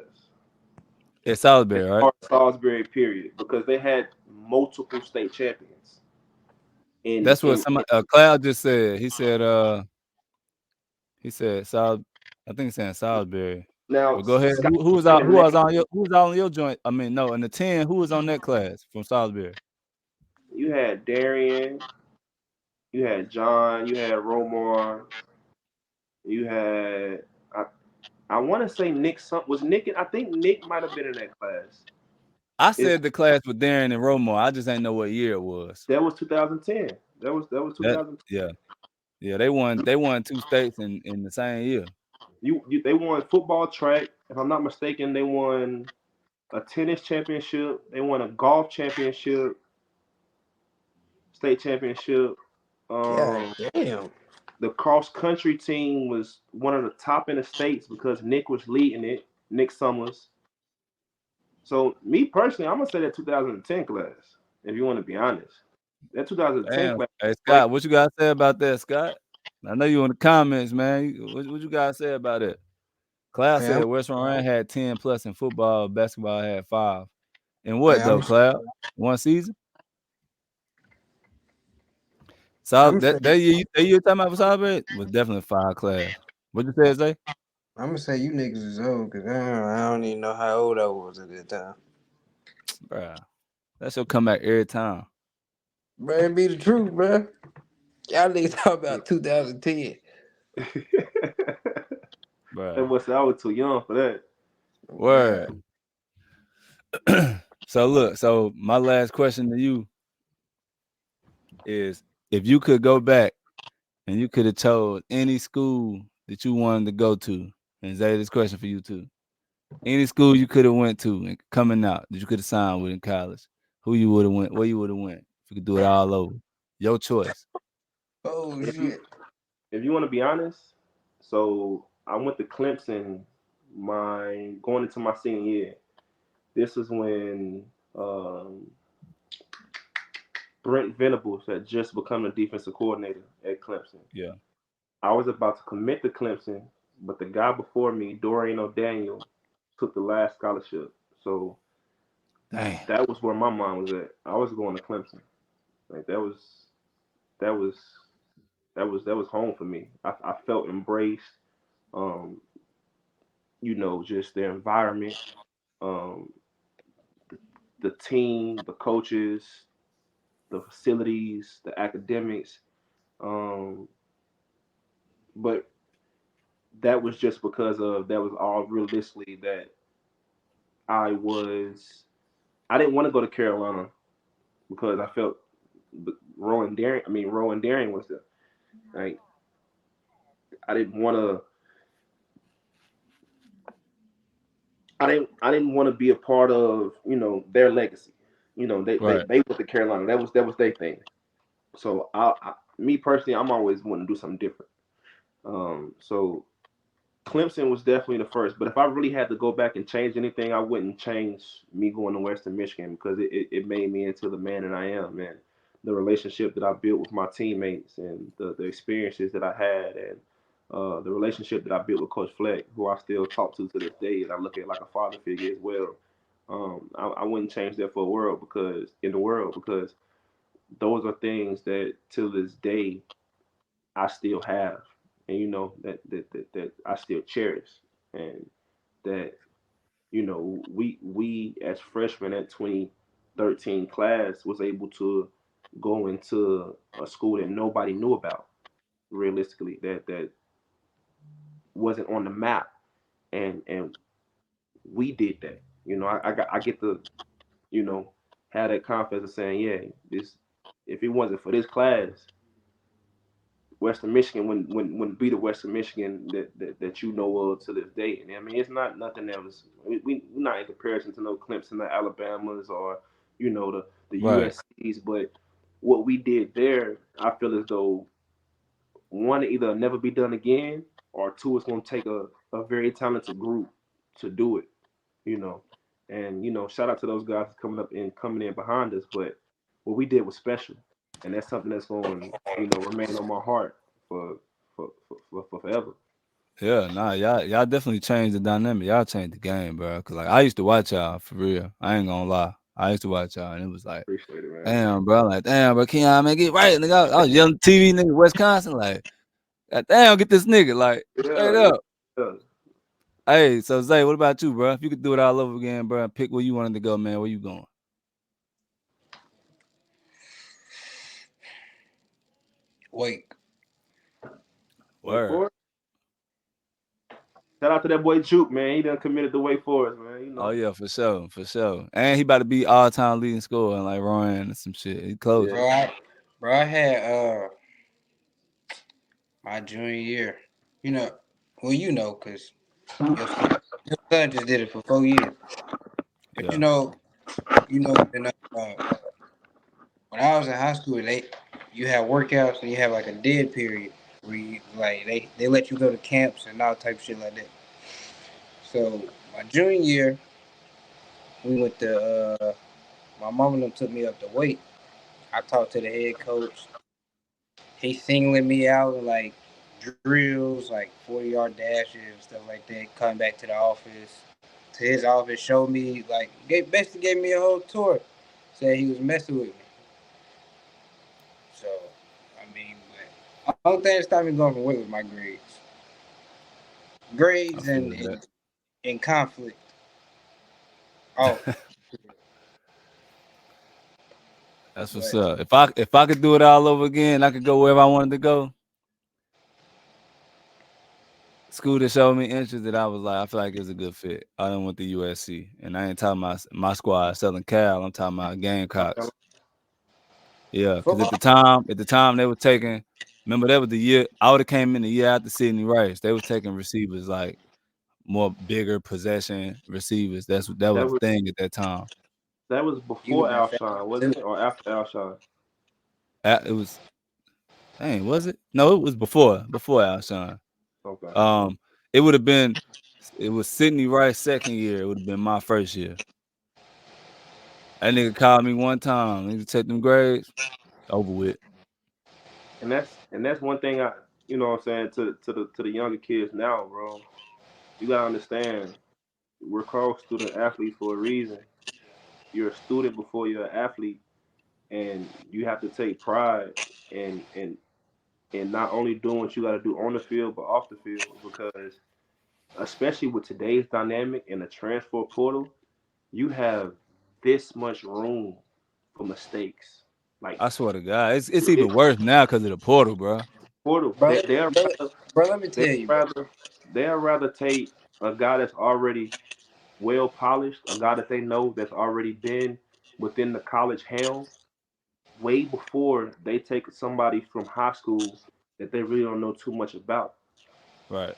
At Salisbury, right? Or Salisbury period because they had multiple state champions. In That's what in, some in Cloud just said. He said I think he's saying Salisbury. now But go ahead. Scott Who was saying out the who next. was on your who was out on your joint? I mean, no, in the 10, who was on that class from Salisbury? You had Darian, you had John, you had Romar, you had I want to say Nick. Was Nick? I think Nick might have been in that class. I It's said the class with Darren and Romar. I just ain't know what year it was. that was 2010. That was That 2010. yeah. Yeah, they won 2 states in the same year. They won football track. If I'm not mistaken, they won a tennis championship. They won a golf championship, state championship. God Um, damn. the cross country team was one of the top in the states because Nick was leading it. Nick Summers. So me personally, I'm gonna say that 2010 class. If you want to be honest, that 2010 Damn. class, Hey right? Scott, what you gotta say about that, Scott? I know you in the comments, man. What you gotta say about it? Cloud Man, said West Ryan had 10 plus in football, basketball had 5. And man, what though, Cloud? One season? So I'm say that year talking about for Southbury was definitely 5 class. What you say, Zay? I'm gonna say you niggas is old because I don't even know how old I was at that time. Bruh. That should come back every time. Bro, it be the truth, bro. Y'all niggas talk about 2010. That Bruh. was I was too young for that. Bro, Word. So look, so my last question to you is if you could go back and you could have told any school that you wanted to go to, and Zay, this question for you too. Any school you could have went to and coming out that you could have signed with in college, who you would have went, where you would have went, if you could do it all over. Your choice. oh If you shit. if you want to be honest, so I went to Clemson my going into my senior year. This is when Brent Venables had just become the defensive coordinator at Clemson. Yeah. I was about to commit to Clemson, but the guy before me, Dorian O'Daniel, took the last scholarship. So Damn. that was where my mind was at. I was going to Clemson. Like that was that was home for me. I felt embraced. Um, just the environment, um, the team, the coaches, the facilities, the academics. Um, but that was just because of that was all realistically that I was. I didn't want to go to Carolina because I felt Rowan Darian. I mean, Rowan Darian was there. Like I didn't want to. I didn't want to be a part of their legacy. They Right. they went to Carolina. That was their thing. So me personally, I'm always wanting to do something different. So Clemson was definitely the first. But if I really had to go back and change anything, I wouldn't change me going to Western Michigan because it made me into the man that I am, man. The relationship that I built with my teammates and the experiences that I had and the relationship that I built with Coach Fleck, who I still talk to this day and I look at like a father figure as well. I wouldn't change that for a world because those are things that to this day I still have, and that I still cherish, and that we as freshmen at 2013 class was able to go into a school that nobody knew about realistically that wasn't on the map, and we did that. I get to you know have that confidence of saying, yeah, this if it wasn't for this class, Western Michigan wouldn't be the Western Michigan that you know of to this day. And I mean, it's not nothing that was we're not in comparison to no Clemson, the Alabamas, or the Right. USC's. But what we did there, I feel as though one, either never be done again, or two, it's going to take a very talented group to do it. You know, and shout out to those guys coming in behind us. But what we did was special, and that's something that's going to remain on my heart for for forever. Yeah, nah, y'all definitely changed the dynamic. Y'all changed the game, bro. Cause like I used to watch y'all for real. I ain't gonna lie. I used to watch y'all, and it was like, Appreciate it, man. damn, bro. Like, damn, bro. Keion, man, get right, nigga. I was yelling TV, nigga, Wisconsin. Like, God damn, get this nigga. Like, straight Yeah, up. yeah. Hey, so Zay, what about you, bro? If you could do it all over again, bro, and pick where you wanted to go, man, where you going? Wait. Wake Word. Forest. Shout out to that boy Juke, man. He done committed to Wake Forest, man. Oh yeah, for sure, for sure. And he about to be all time leading scorer and like Ryan and some shit. He close. Yeah. Bro, I had my junior year. You know, well, cause your son, your son just did it for 4 years. But Yeah. when, when I was in high school, you have workouts and you have like a dead period where you like they let you go to camps and all type of shit like that. So my junior year, We went to my mom and them took me up to weight. I talked to the head coach. He singling me out in like drills, like 40-yard dashes and stuff like that. Coming back to the office, to his office, showed me like basically gave me a whole tour. Said he was messing with me. So, I mean, but only thing that stopped me going from weight was my grades, I grades feel and that. and conflict. Oh, That's what's but up. If I could do it all over again, I could go wherever I wanted to go. School that showed me interest that I was like, I feel like it's a good fit. I done went to USC, and I ain't talking about my squad, Southern Cal. I'm talking about South Carolina. Gamecocks. Yeah, because football. at the time they were taking. Remember that was the year I would have came in the year after Sidney Rice. They was taking receivers like more bigger possession receivers. That That was the was thing at that time. that was You would before have been fast Alshon, wasn't too. it, or after Alshon? It was dang, was it? No, it was before Alshon. Okay, okay. Um, it would have been it was Sidney Rice second year. It would have been my first year. That nigga called me one time. Nigga take them grades. Over with. And that's one thing I, what I'm saying, to the younger kids now, bro. You gotta understand, we're called student athletes for a reason. You're a student before you're an athlete, and you have to take pride in not only doing what you got to do on the field but off the field, because especially with today's dynamic in the transfer portal, you have this much room for mistakes. Like I swear to God, it's it, even worse now because of the portal, bro. portal, Bro, they're bro, rather bro, let me they'd tell you, bro. rather they'd rather take a guy that's already well polished, a guy that they know that's already been within the college helm way before they take somebody from high school that they really don't know too much about. Right.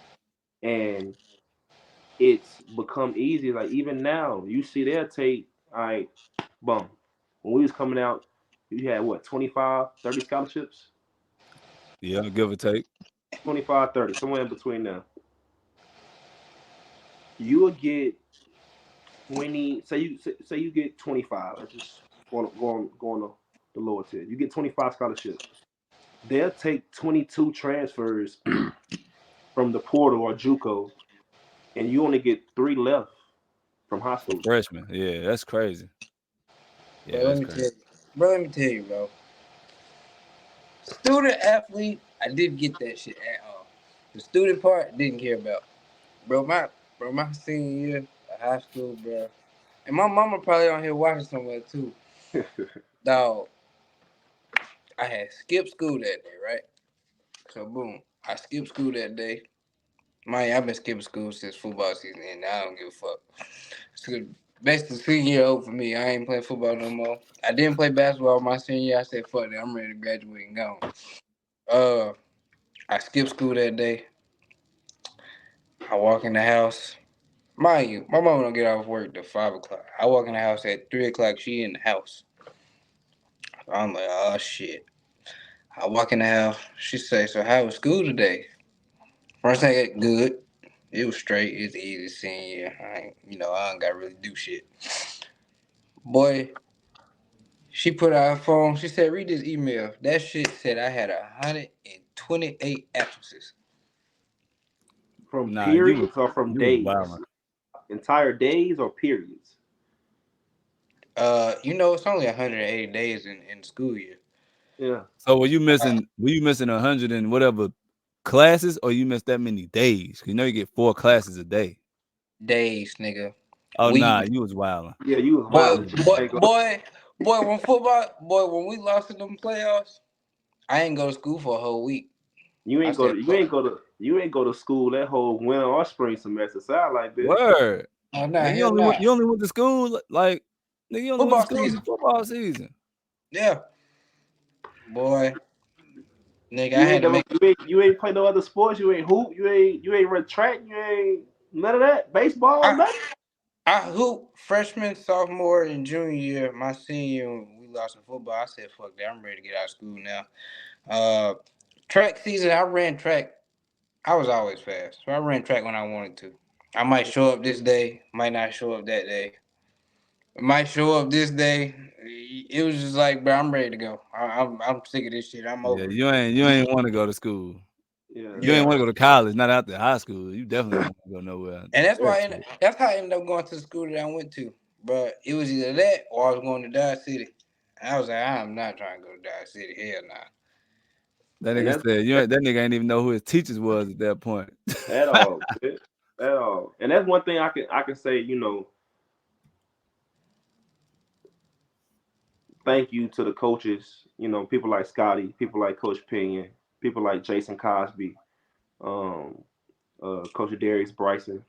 And it's become easy. Like even now, you see they'll take, all right, bum. When we was coming out, you had what, 25, 30 scholarships? Yeah, give or take. 25, 30, somewhere in between now. You will get 20, say you get 25. Let's just go on the lower tier. You get 25 scholarships. They'll take 22 transfers from the portal or JUCO, and you only get three left from high For school. freshmen. Yeah, that's crazy. Bro, Yeah, let that's me tell crazy. you. Bro, let me tell you, bro. Student athlete, I didn't get that shit at all. The student part, didn't care about. Bro, my senior year of high school, bro. And my mama probably on here watching somewhere too. Dog, I had skipped school that day, right? So boom, I skipped school that day. Man, I've been skipping school since football season, and I don't give a fuck. So basically, senior year over for me. I ain't playing football no more. I didn't play basketball my senior year. I said, fuck that. I'm ready to graduate and go. Uh, I skipped school that day. I walk in the house. Mind you, my mama don't get off work till 5 o'clock. I walk in the house at 3 o'clock. She in the house. I'm like, oh shit. I walk in the house. She say, so how was school today? First thing, good. It was straight. It's easy senior year. I don't got to really do shit. Boy, she put out her phone. She said, read this email. That shit said I had 128 absences. From Nah, you was periods or from you was wild. days? Entire days or periods? It's only 180 days in the school year. Yeah. So were you missing 100 and whatever classes, or you missed that many days? You know you get 4 classes a day. Days, nigga. Oh nah, We you was wilding. Yeah, you was boy, wild. You was boy, wilding. Ain't gonna- boy, when we lost in them playoffs, I ain't go to school for a whole week. You I ain't go said, to you fuck. ain't go to you ain't go to school that whole winter or spring semester. Sound like that. Word. Oh nah, Nigga, you hell only went nah. you only went to school like nigga, you only went to Football school in the season. football season. Yeah, boy, nigga, I You had ain't to never make. you ain't play no other sports. You ain't hoop. You ain't run track. You ain't none of that. Baseball, I nothing. I hoop freshman, sophomore, and junior year. My senior year, we lost in football. I said, fuck that. I'm ready to get out of school now. Uh, Track season, I ran track. I was always fast, so I ran track when I wanted to. I might show up this day, might not show up that day. Might show up this day. It was just like, bro, I'm ready to go. I'm sick of this shit. I'm Yeah, over it. you ain't want to go to school. Yeah, You ain't Yeah, want to go to college, not after high school. You definitely don't want to go nowhere. and that's why Shit. that's how I ended up going to the school that I went to. But it was either that or I was going to Dodge City. And I was like, I'm not trying to go to Dodge City. Hell nah. That and nigga that's said that nigga ain't even know who his teachers was at that point. at all, man. At all. And that's one thing I can say. Thank you to the coaches. People like Scotty, people like Coach Pinion, people like Jason Cosby, um, Coach Darius Bryson.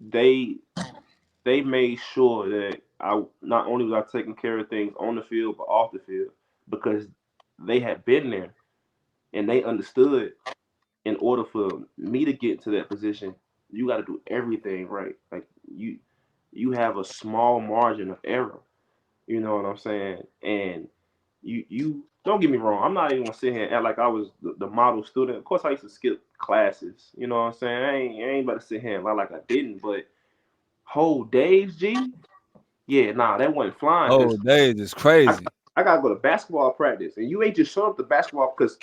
They they made sure that I not only was I taking care of things on the field but off the field because they had been there and they understood. In order for me to get to that position, you got to do everything right. Like you have a small margin of error. You know what I'm saying? And you don't get me wrong. I'm not even gonna sit here and act like I was the model student. Of course, I used to skip classes. You know what I'm saying? I ain't about to sit here and lie like I didn't. But whole days, G, yeah, nah, that wasn't flying Oh, because days is I, crazy. I gotta go to basketball practice, and you ain't just show up to basketball because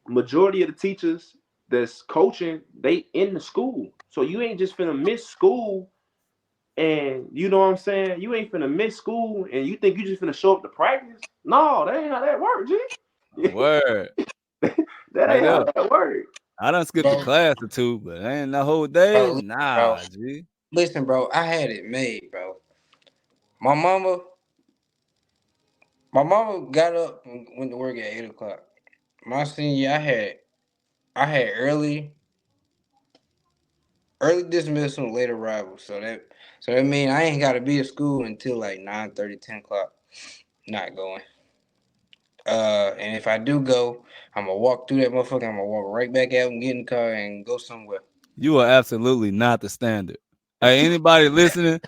majority of the teachers that's coaching, they in the school. So you ain't just finna miss school and you know what I'm saying? You ain't finna miss school and you think you just finna show up to practice. No, that ain't how that works, G. Word. That Straight ain't how up. that works. I done skipped a Bro, class or two, but ain't the whole days. bro, bro. Nah, G. Listen, bro, I had it made, bro. My mama, my mama got up and went to work at 8 o'clock. My senior year, I had early dismissal, late arrival. So that mean I ain't gotta be at school until like 9:30, 10 o'clock. Not going. And if I do go, I'm gonna walk through that motherfucker. I'm gonna walk right back out and get in the car and go somewhere. You are absolutely not the standard. Hey, anybody listening,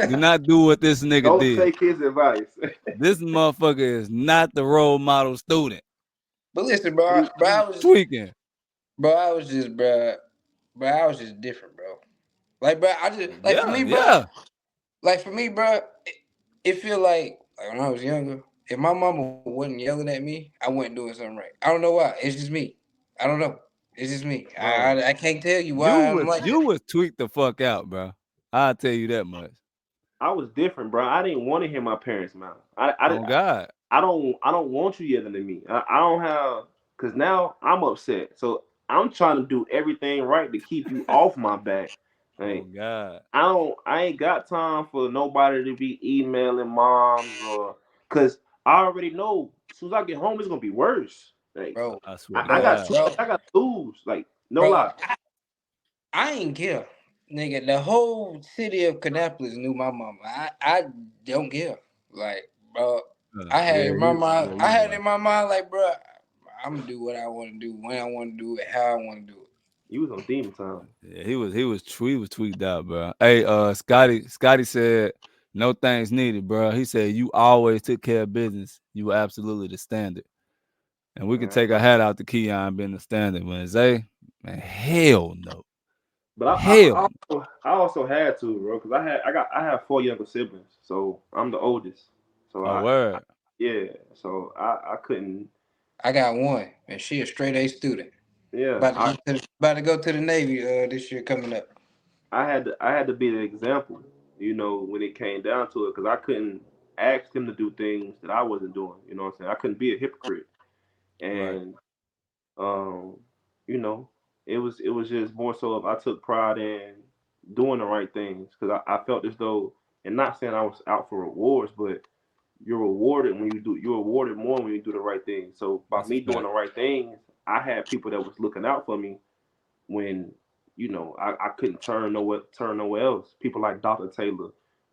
do not do what this nigga Don't did. take his advice. This motherfucker is not the role model student. But listen, bro, he, he, Tweaking. I was just different, bro. Like, bro, I just like for Yeah, me, bro. yeah. Like for me, bro, it feel like when I was younger, if my mama wasn't yelling at me, I wasn't doing something right. I don't know why. It's just me. I don't know. It's just me. Bro. I can't tell you You why I'm was like you that. was tweaked the fuck out, bro. I'll tell you that much. I was different, bro. I didn't want to hear my parents' mouth. Oh God. I don't want you yelling at me. I don't have because now I'm upset. So I'm trying to do everything right to keep you off my back. Oh Like God. I ain't got time for nobody to be emailing moms or because I already know as soon as I get home it's gonna be worse. Like Bro, I swear I, to I got God. too much I got to lose. Like no bro, lie. I ain't care. Nigga, the whole city of Kannapolis knew my mama. I don't care. Like, bro, Yeah, I you had was. in my mind, like, bro, I'm gonna do what I want to do, when I want to do it, how I want to do it. You was on demon time. Yeah, he was tweaked out, bro. Hey, Scotty said, no thanks needed, bro. He said you always took care of business. You were absolutely the standard. And we can Man. take a hat out to Keion being the standard. When Zay, man, hell no. But Hell no. I also had to, bro, because I have four younger siblings, so I'm the oldest. So Oh word. yeah, so I couldn't. I got one, and she a straight A student. Yeah, About to go to the Navy this year coming up. I had to be the example, when it came down to it, because I couldn't ask them to do things that I wasn't doing. You know what I'm saying? I couldn't be a hypocrite, Right. and um, you know, it was just more so of I took pride in doing the right things because I felt as though, and not saying I was out for rewards, but you're rewarded more when you do the right thing. So by That's a me doing fact. the right things, I had people that was looking out for me when I couldn't turn nowhere else. People like Dr. Taylor,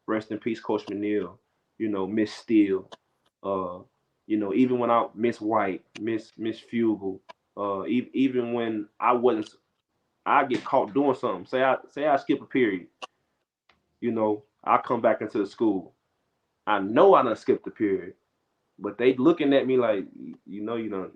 rest in peace, Coach McNeil, Miss Steele, uh, even when I Miss White, Miss Fugel, even when I get caught doing something. Say I skip a period, I come back into the school. I know I done skipped the period, but they looking at me like, you don't.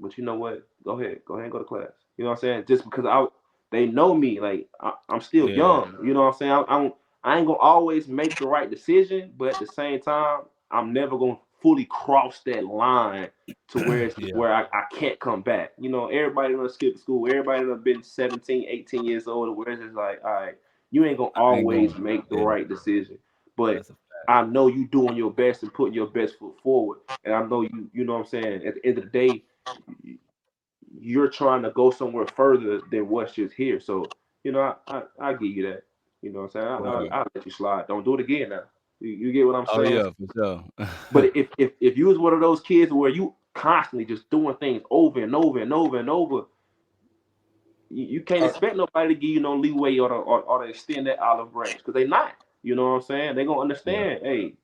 But you know what? Go ahead and go to class. You know what I'm saying? Just because they know me, like I'm still Yeah. young. You know what I'm saying? I ain't gonna always make the right decision, but at the same time, I'm never gonna fully cross that line to where it's Yeah, where I can't come back. You know, everybody done skipped school, everybody done been 17, 18 years old, where it's just like, all right, you ain't gonna I ain't always going. make the Yeah, right decision. But that's a I know you doing your best and putting your best foot forward. And I know you know what I'm saying, at the end of the day, you're trying to go somewhere further than what's just here. So, you know, I give you that. You know what I'm saying? word. I'll let you slide. Don't do it again now. You get what I'm Oh saying? yeah, for But sure. if you was one of those kids where you constantly just doing things over and over and over and over, you can't Uh, expect nobody to give you no leeway or to extend that olive branch because they not. You know what I'm saying? They gonna Yeah. understand. Hey,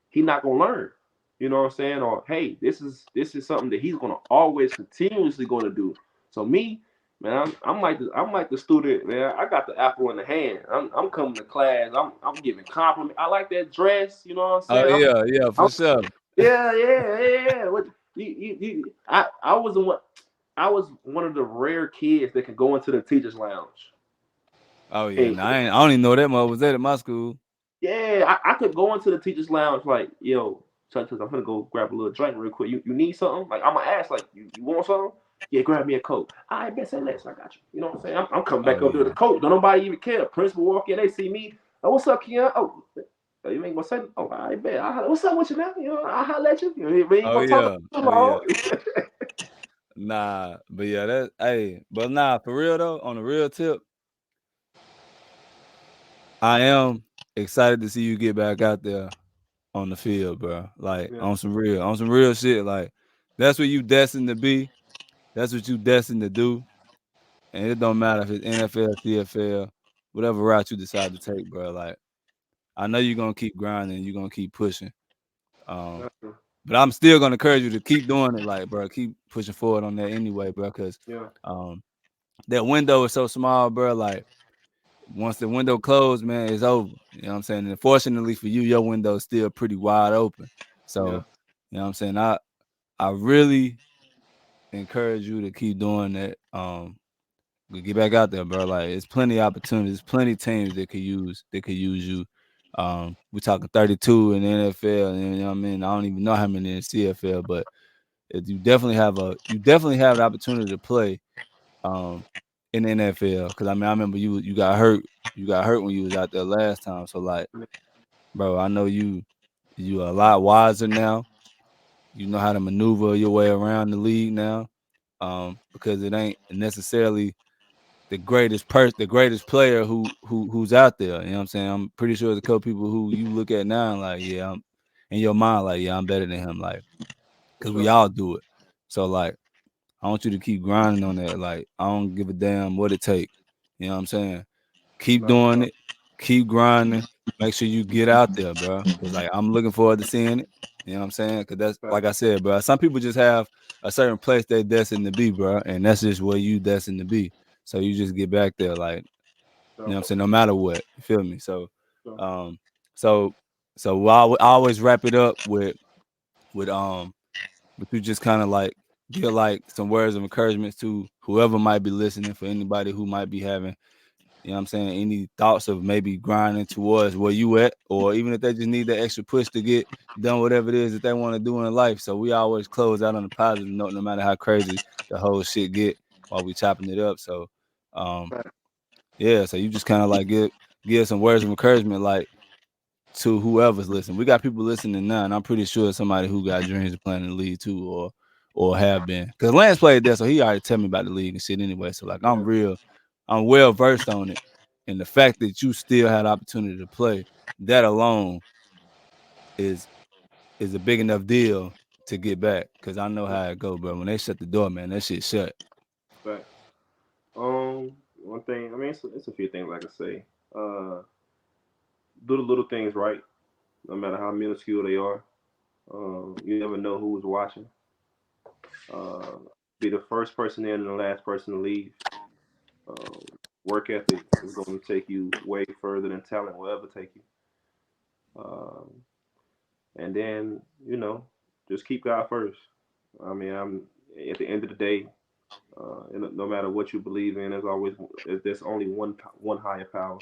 he not gonna learn. You know what I'm saying? Or hey, this is something that he's gonna always continuously gonna do. So me, man, I'm like the student, man. I got the apple in the hand. I'm coming to class. I'm giving compliments. I like that dress. You know what I'm Oh saying? yeah, yeah, I'm for sure. yeah, yeah, yeah, yeah. What I was the one. I was one of the rare kids that could go into the teachers' lounge. Oh yeah. And Nah, I don't even know that much was that at my school. yeah, I could go into the teachers' lounge like, yo, such as I'm gonna go grab a little drink real quick. You need something? Like I'm gonna ask, like, you want something? Yeah, grab me a coke. I bet say less. I got you. You know what I'm saying? I'm coming Oh back up there yeah. to the coke. Don't nobody even care. Principal walk in, they see me. Oh, what's up, Keion? Oh, you ain't gonna say? Oh, I bet. What's up with you now? You know, I'll holler at you. You ain't Oh gonna talk yeah. too Oh yeah. long. Nah, but yeah, that hey, but nah, for real though, on the real tip, I am excited to see you get back out there on the field, bro. Like Yeah, on some real shit. Like that's what you destined to be. That's what you destined to do. And it don't matter if it's NFL, CFL, whatever route you decide to take, bro. Like I know you're gonna keep grinding, you're gonna keep pushing. Um, that's true. but I'm still gonna encourage you to keep doing it, like, bro, keep pushing forward on that anyway, bro, because Yeah, um that window is so small, bro. Like once the window closed, man, it's over. You know what I'm saying? And fortunately for you, your window is still pretty wide open. yeah, So, you know what I'm saying? I really encourage you to keep doing that. Get back out there, bro. Like it's plenty of opportunities, plenty of teams that could use you. We're talking 32 in the NFL, and you know what I mean. I don't even know how many in the CFL, but you definitely have the opportunity to play um in the NFL. Because I mean, I remember you got hurt. You got hurt when you was out there last time. So like, bro, I know you are a lot wiser now. You know how to maneuver your way around the league now. Because it ain't necessarily the greatest player who's out there. You know what I'm saying? I'm pretty sure there's a couple people who you look at now and like, yeah, I'm in your mind, like, yeah, I'm better than him. Like, for cause we sure. all do it. So like, I want you to keep grinding on that. Like, I don't give a damn what it take. You know what I'm saying? Keep No, doing no, it. Keep grinding. Make sure you get out there, bro. Cause like I'm looking forward to seeing it. You know what I'm saying? Cause that's fact. like I said, bro. Some people just have a certain place they destined to be, bro, and that's just where you destined to be. So you just get back there, like you know So, what I'm saying, no matter what. You feel me? So, so, um, so I always wrap it up with with you just kind of like give like some words of encouragement to whoever might be listening, for anybody who might be having, you know what I'm saying, any thoughts of maybe grinding towards where you at, or even if they just need that extra push to get done whatever it is that they want to do in life. So we always close out on a positive note, no matter how crazy the whole shit get while we chopping it up. So, um, fact. yeah, so you just kind of like give some words of encouragement, like to whoever's listening. We got people listening now, and I'm pretty sure somebody who got dreams of playing in the league too, or have been. Cause Lance played there, so he already tell me about the league and shit anyway. So like Yeah, I'm well versed on it, and the fact that you still had opportunity to play, that alone is is a big enough deal to get back. Cause I know yeah, how it go, bro. When they shut the door, man, that shit shut. fact. One thing. I mean, it's a few things like I say. Uh, do the little things right, no matter how minuscule they are. You never know who is watching. Uh, be the first person in and the last person to leave. Um, Work ethic is going to take you way further than talent will ever take you. Um, and then just keep God first. I mean, I'm at the end of the day, and no matter what you believe in, there's only one higher power.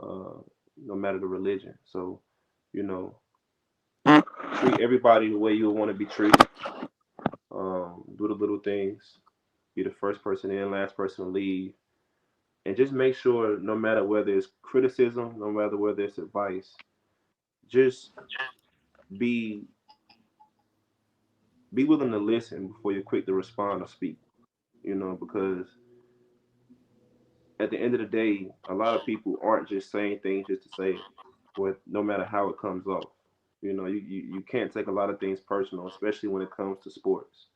Uh, no matter the religion. So, you know, treat everybody the way you would want to be treated. Do the little things. Be the first person in, last person to leave, and just make sure, no matter whether it's criticism, no matter whether it's advice, just be be willing to listen before you're quick to respond or speak. Because at the end of the day, a lot of people aren't just saying things just to say it, with no matter how it comes off. You can't take a lot of things personal, especially when it comes to sports.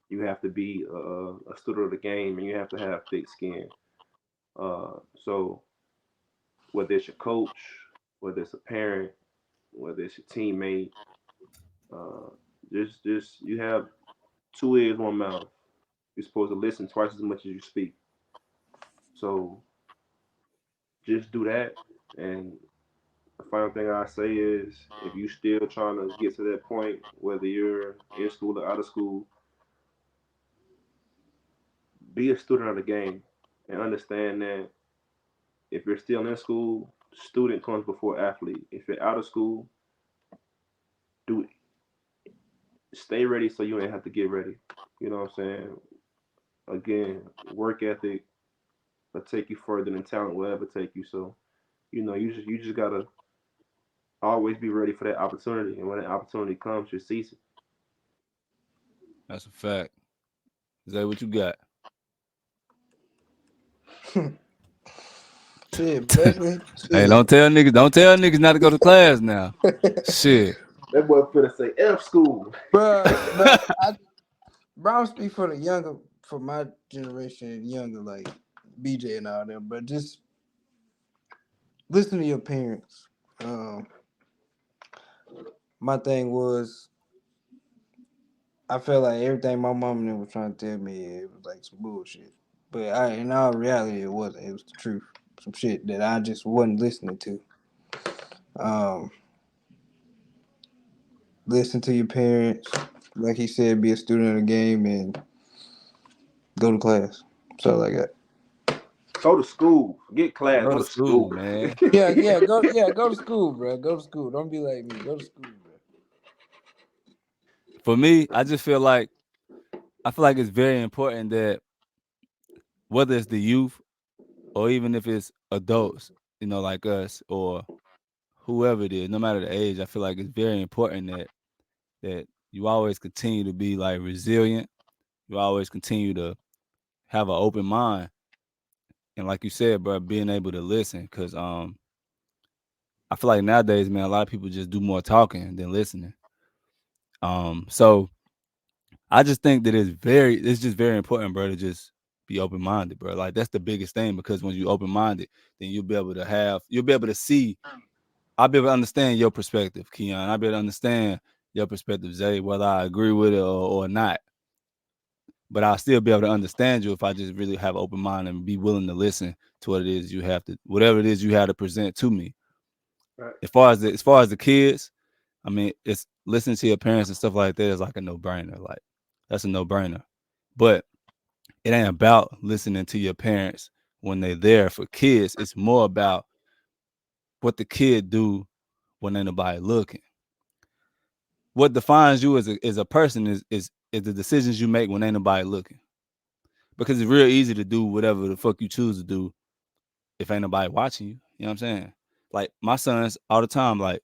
You have to be a student of the game, and you have to have thick skin. So whether it's your coach, whether it's a parent, whether it's your teammate, uh, just you have two ears, one mouth. You're supposed to listen twice as much as you speak. So just do that. And the final thing I say is, if you still trying to get to that point, whether you're in school or out of school, be a student of the game and understand that if you're still in school, student comes before athlete. If you're out of school, do stay ready so you ain't have to get ready. You know what I'm saying? Again, work ethic will take you further than talent will ever take you. So, you just gotta always be ready for that opportunity. And when that opportunity comes, you seize it. That's a fact. Is that what you got? Shit, basically, Hey, shit. don't tell niggas not to go to class now. Shit. That boy finna say F school. Bruh, I'm speak for the younger, for my generation and younger, like BJ and all them, but just listen to your parents. My thing was, I felt like everything my mom and them was trying to tell me, it was like some bullshit. But in all reality, it wasn't. It was the truth. Some shit that I just wasn't listening to. Um, listen to your parents. Like he said, be a student of the game and go to class. That's all I got. Go to school. Forget class. Go Go to to school, school. man. Go to school, bro. Go to school. Don't be like me. Go to school, bro. For me, I feel like it's very important that whether it's the youth or even if it's adults, like us or whoever it is, no matter the age, I feel like it's very important that you always continue to be like resilient. You always continue to have an open mind, and like you said, bro, being able to listen. Because I feel like nowadays, man, a lot of people just do more talking than listening. So I just think that it's just very important, bro, to just be open minded, bro. Like that's the biggest thing because when you open minded, then you'll be able to see. I'll be able to understand your perspective, Keion. I'll be able to understand your perspective, Zay, whether I agree with it or not. But I'll still be able to understand you if I just really have an open mind and be willing to listen to whatever it is you have to present to me. Right. As far as the kids, I mean, it's listening to your parents and stuff like that is like a no brainer. Like that's a no brainer. But it ain't about listening to your parents when they're there for kids. It's more about what the kid do when ain't nobody looking. What defines you as a person is the decisions you make when ain't nobody looking. Because it's real easy to do whatever the fuck you choose to do if ain't nobody watching you. You know what I'm saying? Like my sons all the time, like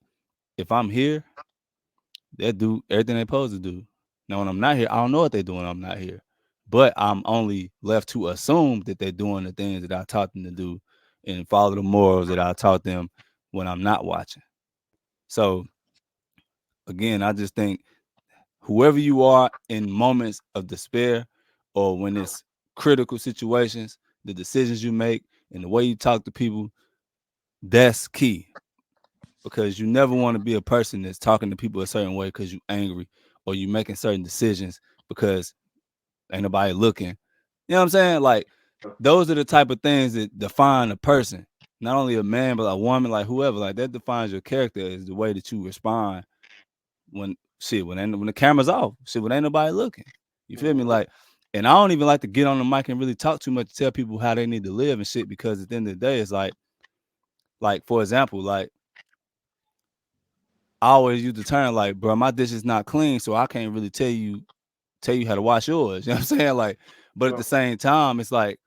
if I'm here, they do everything they supposed to do. Now when I'm not here, I don't know what they're doing when I'm not here. But I'm only left to assume that they're doing the things that I taught them to do and follow the morals that I taught them when I'm not watching. So again, I just think whoever you are in moments of despair or when it's critical situations, the decisions you make and the way you talk to people, that's key. Because you never want to be a person that's talking to people a certain way because you angry or you making certain decisions because ain't nobody looking. You know what I'm saying? Like those are the type of things that define a person. Not only a man, but a woman, like whoever. Like that defines your character is the way that you respond when the camera's off. Shit, when ain't nobody looking. You feel me? Mhm. Like, and I don't even like to get on the mic and really talk too much to tell people how they need to live and shit because at the end of the day, it's like like for example, like I always use the term like, bro, my dish is not clean, so I can't really tell you how to wash yours. You know what I'm saying? Like, but at the No. same time, it's like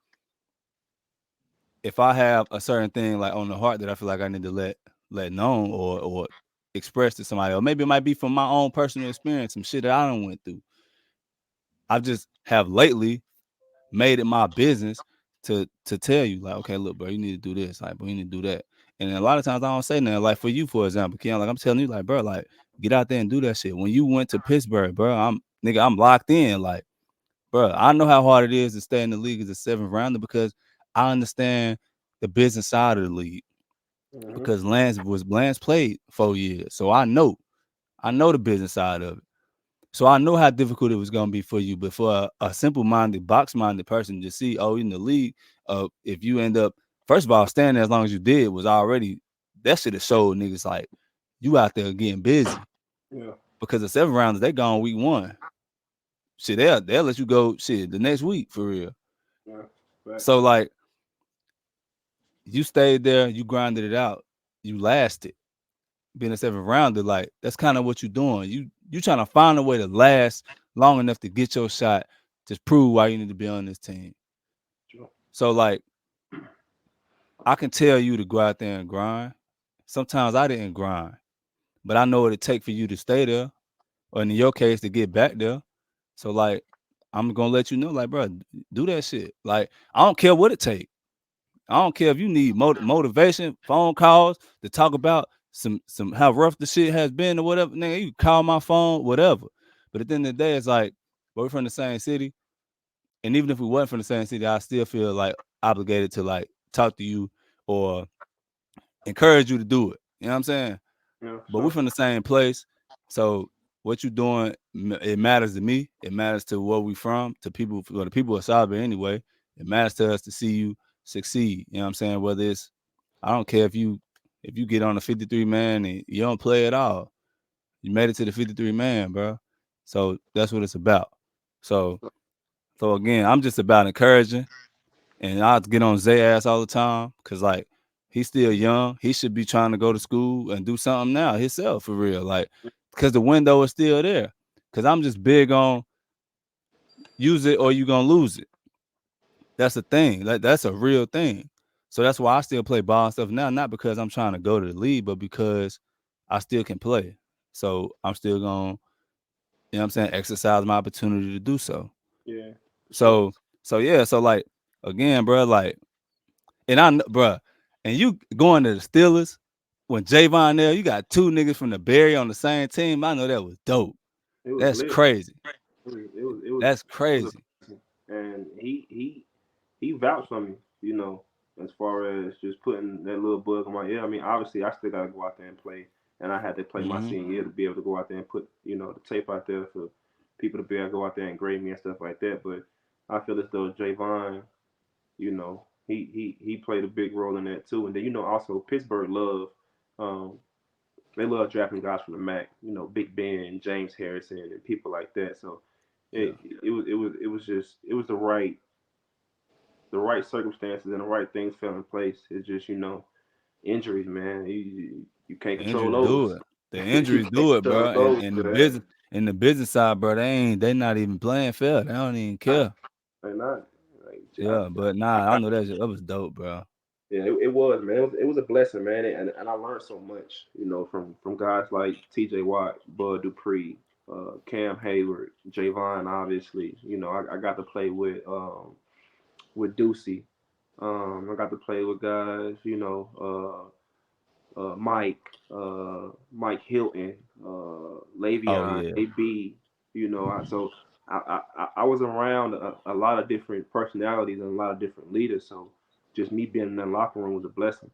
if I have a certain thing like on the heart that I feel like I need to let known or express to somebody, or maybe it might be from my own personal experience, some shit that I done went through. I just have lately made it my business to tell you, like, okay, look, bro, you need to do this, like, bro, you need to do that. And a lot of times I don't say nothing. Like for you, for example, Keion, like I'm telling you, like, bro, like, get out there and do that shit. When you went to Pittsburgh, bro, I'm locked in. Like, bro, I know how hard it is to stay in the league as a seventh rounder because I understand the business side of the league. Mm-hmm. Because Lance played 4 years. So I know the business side of it. So I know how difficult it was gonna be for you, but for a simple-minded, box-minded person to see, oh, in the league, if you end up, first of all, staying there as long as you did was already that should have showed niggas like you out there getting busy. Yeah. Because the seven rounders, they gone week one. Shit, they'll let you go shit the next week for real. Yeah. Facts. So like you stayed there, you grinded it out, you lasted. Being a seventh rounder, like that's kind of what you're doing. You trying to find a way to last long enough to get your shot to prove why you need to be on this team. Sure. So like I can tell you to go out there and grind. Sometimes I didn't grind, but I know what it takes for you to stay there, or in your case to get back there. So like I'm gonna let you know, like, bro, do that shit. Like I don't care what it takes. I don't care if you need motivation, phone calls to talk about some how rough the shit has been or whatever. Nigga, you can call my phone, whatever. But at the end of the day, it's like we're from the same city, and even if we wasn't from the same city, I still feel like obligated to like talk to you or encourage you to do it. You know what I'm saying? Yeah. But we're Sure. from the same place, so what you doing, it matters to me. It matters to where we from, to people, well, the people of Salisbury anyway. It matters to us to see you succeed. You know what I'm saying? Whether it's, I don't care if you get on a 53 man and you don't play at all, you made it to the 53 man, bro. So that's what it's about. So so again, I'm just about encouraging, and I get on Zay ass all the time because like he's still young. He should be trying to go to school and do something now himself for real. Like because the window is still there. Because I'm just big on use it or you gonna lose it. That's the thing. Like that's a real thing. So that's why I still play ball and stuff now, not because I'm trying to go to the league, but because I still can play. So I'm still gonna, you know what I'm saying, exercise my opportunity to do so. Yeah. For sure. So yeah, so like again, bro, like and bro, and you going to the Steelers when Javon there, you got two niggas from the Barry on the same team. I know that was dope. It was That's lit. crazy. That's It was crazy. and he vouched for me, as far as just putting that little bug in my ear. I mean, obviously, I still gotta go out there and play, and I had to play my Mm-hmm. senior year to be able to go out there and put, the tape out there for people to be able to go out there and grade me and stuff like that. But I feel as though Javon, he played a big role in that too. And then also Pittsburgh um, they love drafting guys from the MAC, Big Ben, James Harrison, and people like that. So Yeah. it was the right circumstances and the right things fell in place. It's just injuries, man. You can't The control injuries do those. it. The You injuries can't do it, control bro. And those, in the man. business side, bro, they not even playing fair. They don't even care. They're not. Like, Yeah, but nah, I know that was dope, bro. yeah, it was, man. It was a blessing, man, and I learned so much, from guys like T.J. Watt, Bud Dupree, Cam Hayward, Javon. Obviously, I got to play with Ducey. I got to play with guys, Mike Hilton, Oh Le'Veon, yeah. AB. So I was around a lot of different personalities and a lot of different leaders. So just me being in that locker room was a blessing,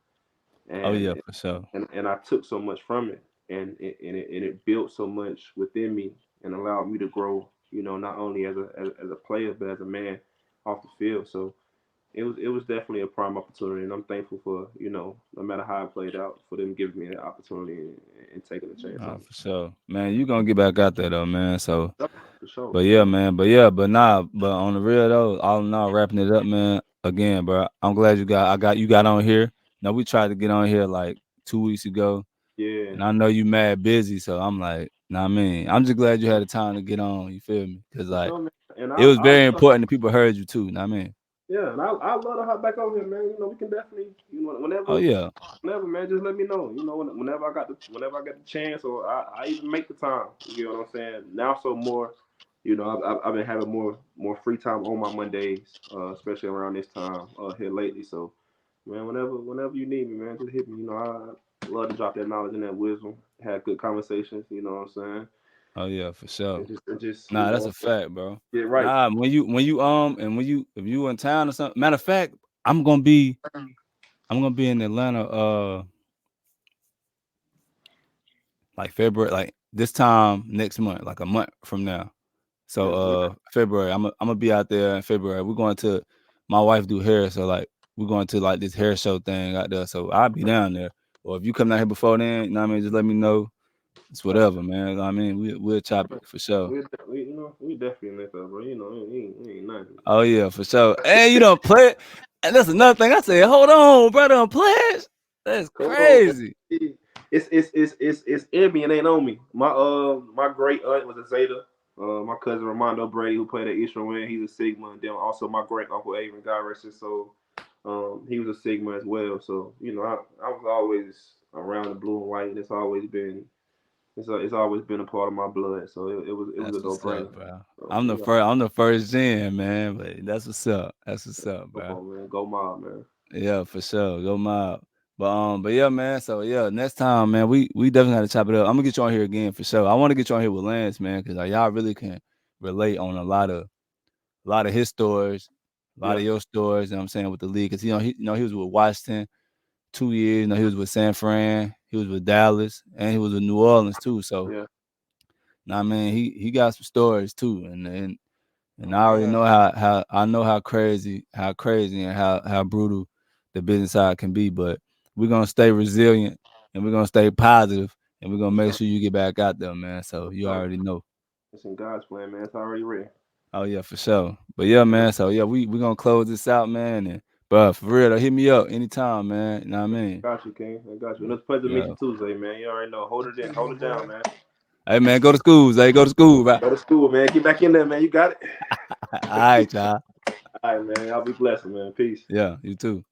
Oh and yeah, for sure. and I took so much from it, and it built so much within me and allowed me to grow. Not only as a player but as a man off the field. So it was definitely a prime opportunity, and I'm thankful for no matter how it played out, for them giving me that opportunity and taking a chance on Nah, me. for sure. Man, you gonna get back out there though, man. So Yep, for sure, but for yeah, sure. man. But nah, but on the real though, all in all, wrapping it up, man. Again, bro. I'm glad you got on here. Now we tried to get on here like 2 weeks ago, Yeah. and I know you mad busy, so I'm like, nah, I mean, I'm just glad you had the time to get on. You feel me? Because For like sure, man. And it was I very important that people heard you too. Know what I mean? yeah, and I love to hop back on here, man. You know, we can definitely, Oh yeah, whenever, man, just let me know. You know, whenever I got the chance, or I even make the time. You know what I'm saying? Now, so more, I've been having more free time on my Mondays, especially around this time here lately. So, man, whenever you need me, man, just hit me. You know, I love to drop that knowledge and that wisdom, have good conversations. You know what I'm saying? oh yeah, for sure. And just Nah, that's a fact, bro. get right. Nah, when you and when you if you in town or something. Matter of fact, I'm gonna be in Atlanta like February, like this time next month, like a month from now. So Yes, sir. February, I'm gonna be out there in February. We're going to my wife do hair, so like we're going to like this hair show thing out there. So I'll be down there. Or if you come down here before then, you know what I mean, just let me know. It's whatever, man. You know what I mean, we'll chop it for sure. We definitely in that, bro. You know, we ain't nothing. Oh yeah, for sure. And you don't play it. And that's another thing I said. Hold on, brother, don't play it. That's Hold on, man. crazy. It's in me and ain't on me. My great aunt was a Zeta. My cousin Ramondo Brady, who played at Eastern Wind, he's a Sigma. And then also my great uncle Avery, God rest his soul. He was a Sigma as well. So I was always around the blue and white, and it's always been a part of my blood. So it was That's a no what's up, brainer. bro. So I'm the first. I'm the first gen, man. But that's what's up. That's what's up, come bro. on, man, go mob, man. Yeah, for sure. Go mob. But yeah, man. So yeah, next time, man, we definitely got to chop it up. I'm gonna get you on here again for sure. I want to get you on here with Lance, man, because like, y'all really can relate on a lot of his stories, a lot Yeah, of your stories. You know what I'm saying with the league, because he was with Washington 2 years. He was with San Fran, he was with Dallas, and he was with New Orleans too. So, yeah. now I mean, he got some stories too, and Oh I already God. know how I know how crazy and how brutal the business side can be. But we're gonna stay resilient and we're gonna stay positive and we're gonna For make sure, sure you get back out there, man. So for you sure. already know. It's in God's plan, man. It's already written. Oh yeah, for sure. But yeah, Yeah, man. So yeah, we gonna close this out, man. And but for real, though, hit me up anytime, man. You know what I mean? got you, King. I got you. And it's a pleasure to meet Yeah. you Tuesday, man. You already know. You Hold too, it boy. down, man. Hey man, go to schools. Hey, go to school, right? Go to school, man. Get back in there, man. You got it. All right, y'all. All right, man. Y'all be blessed, man. Peace. Yeah, you too.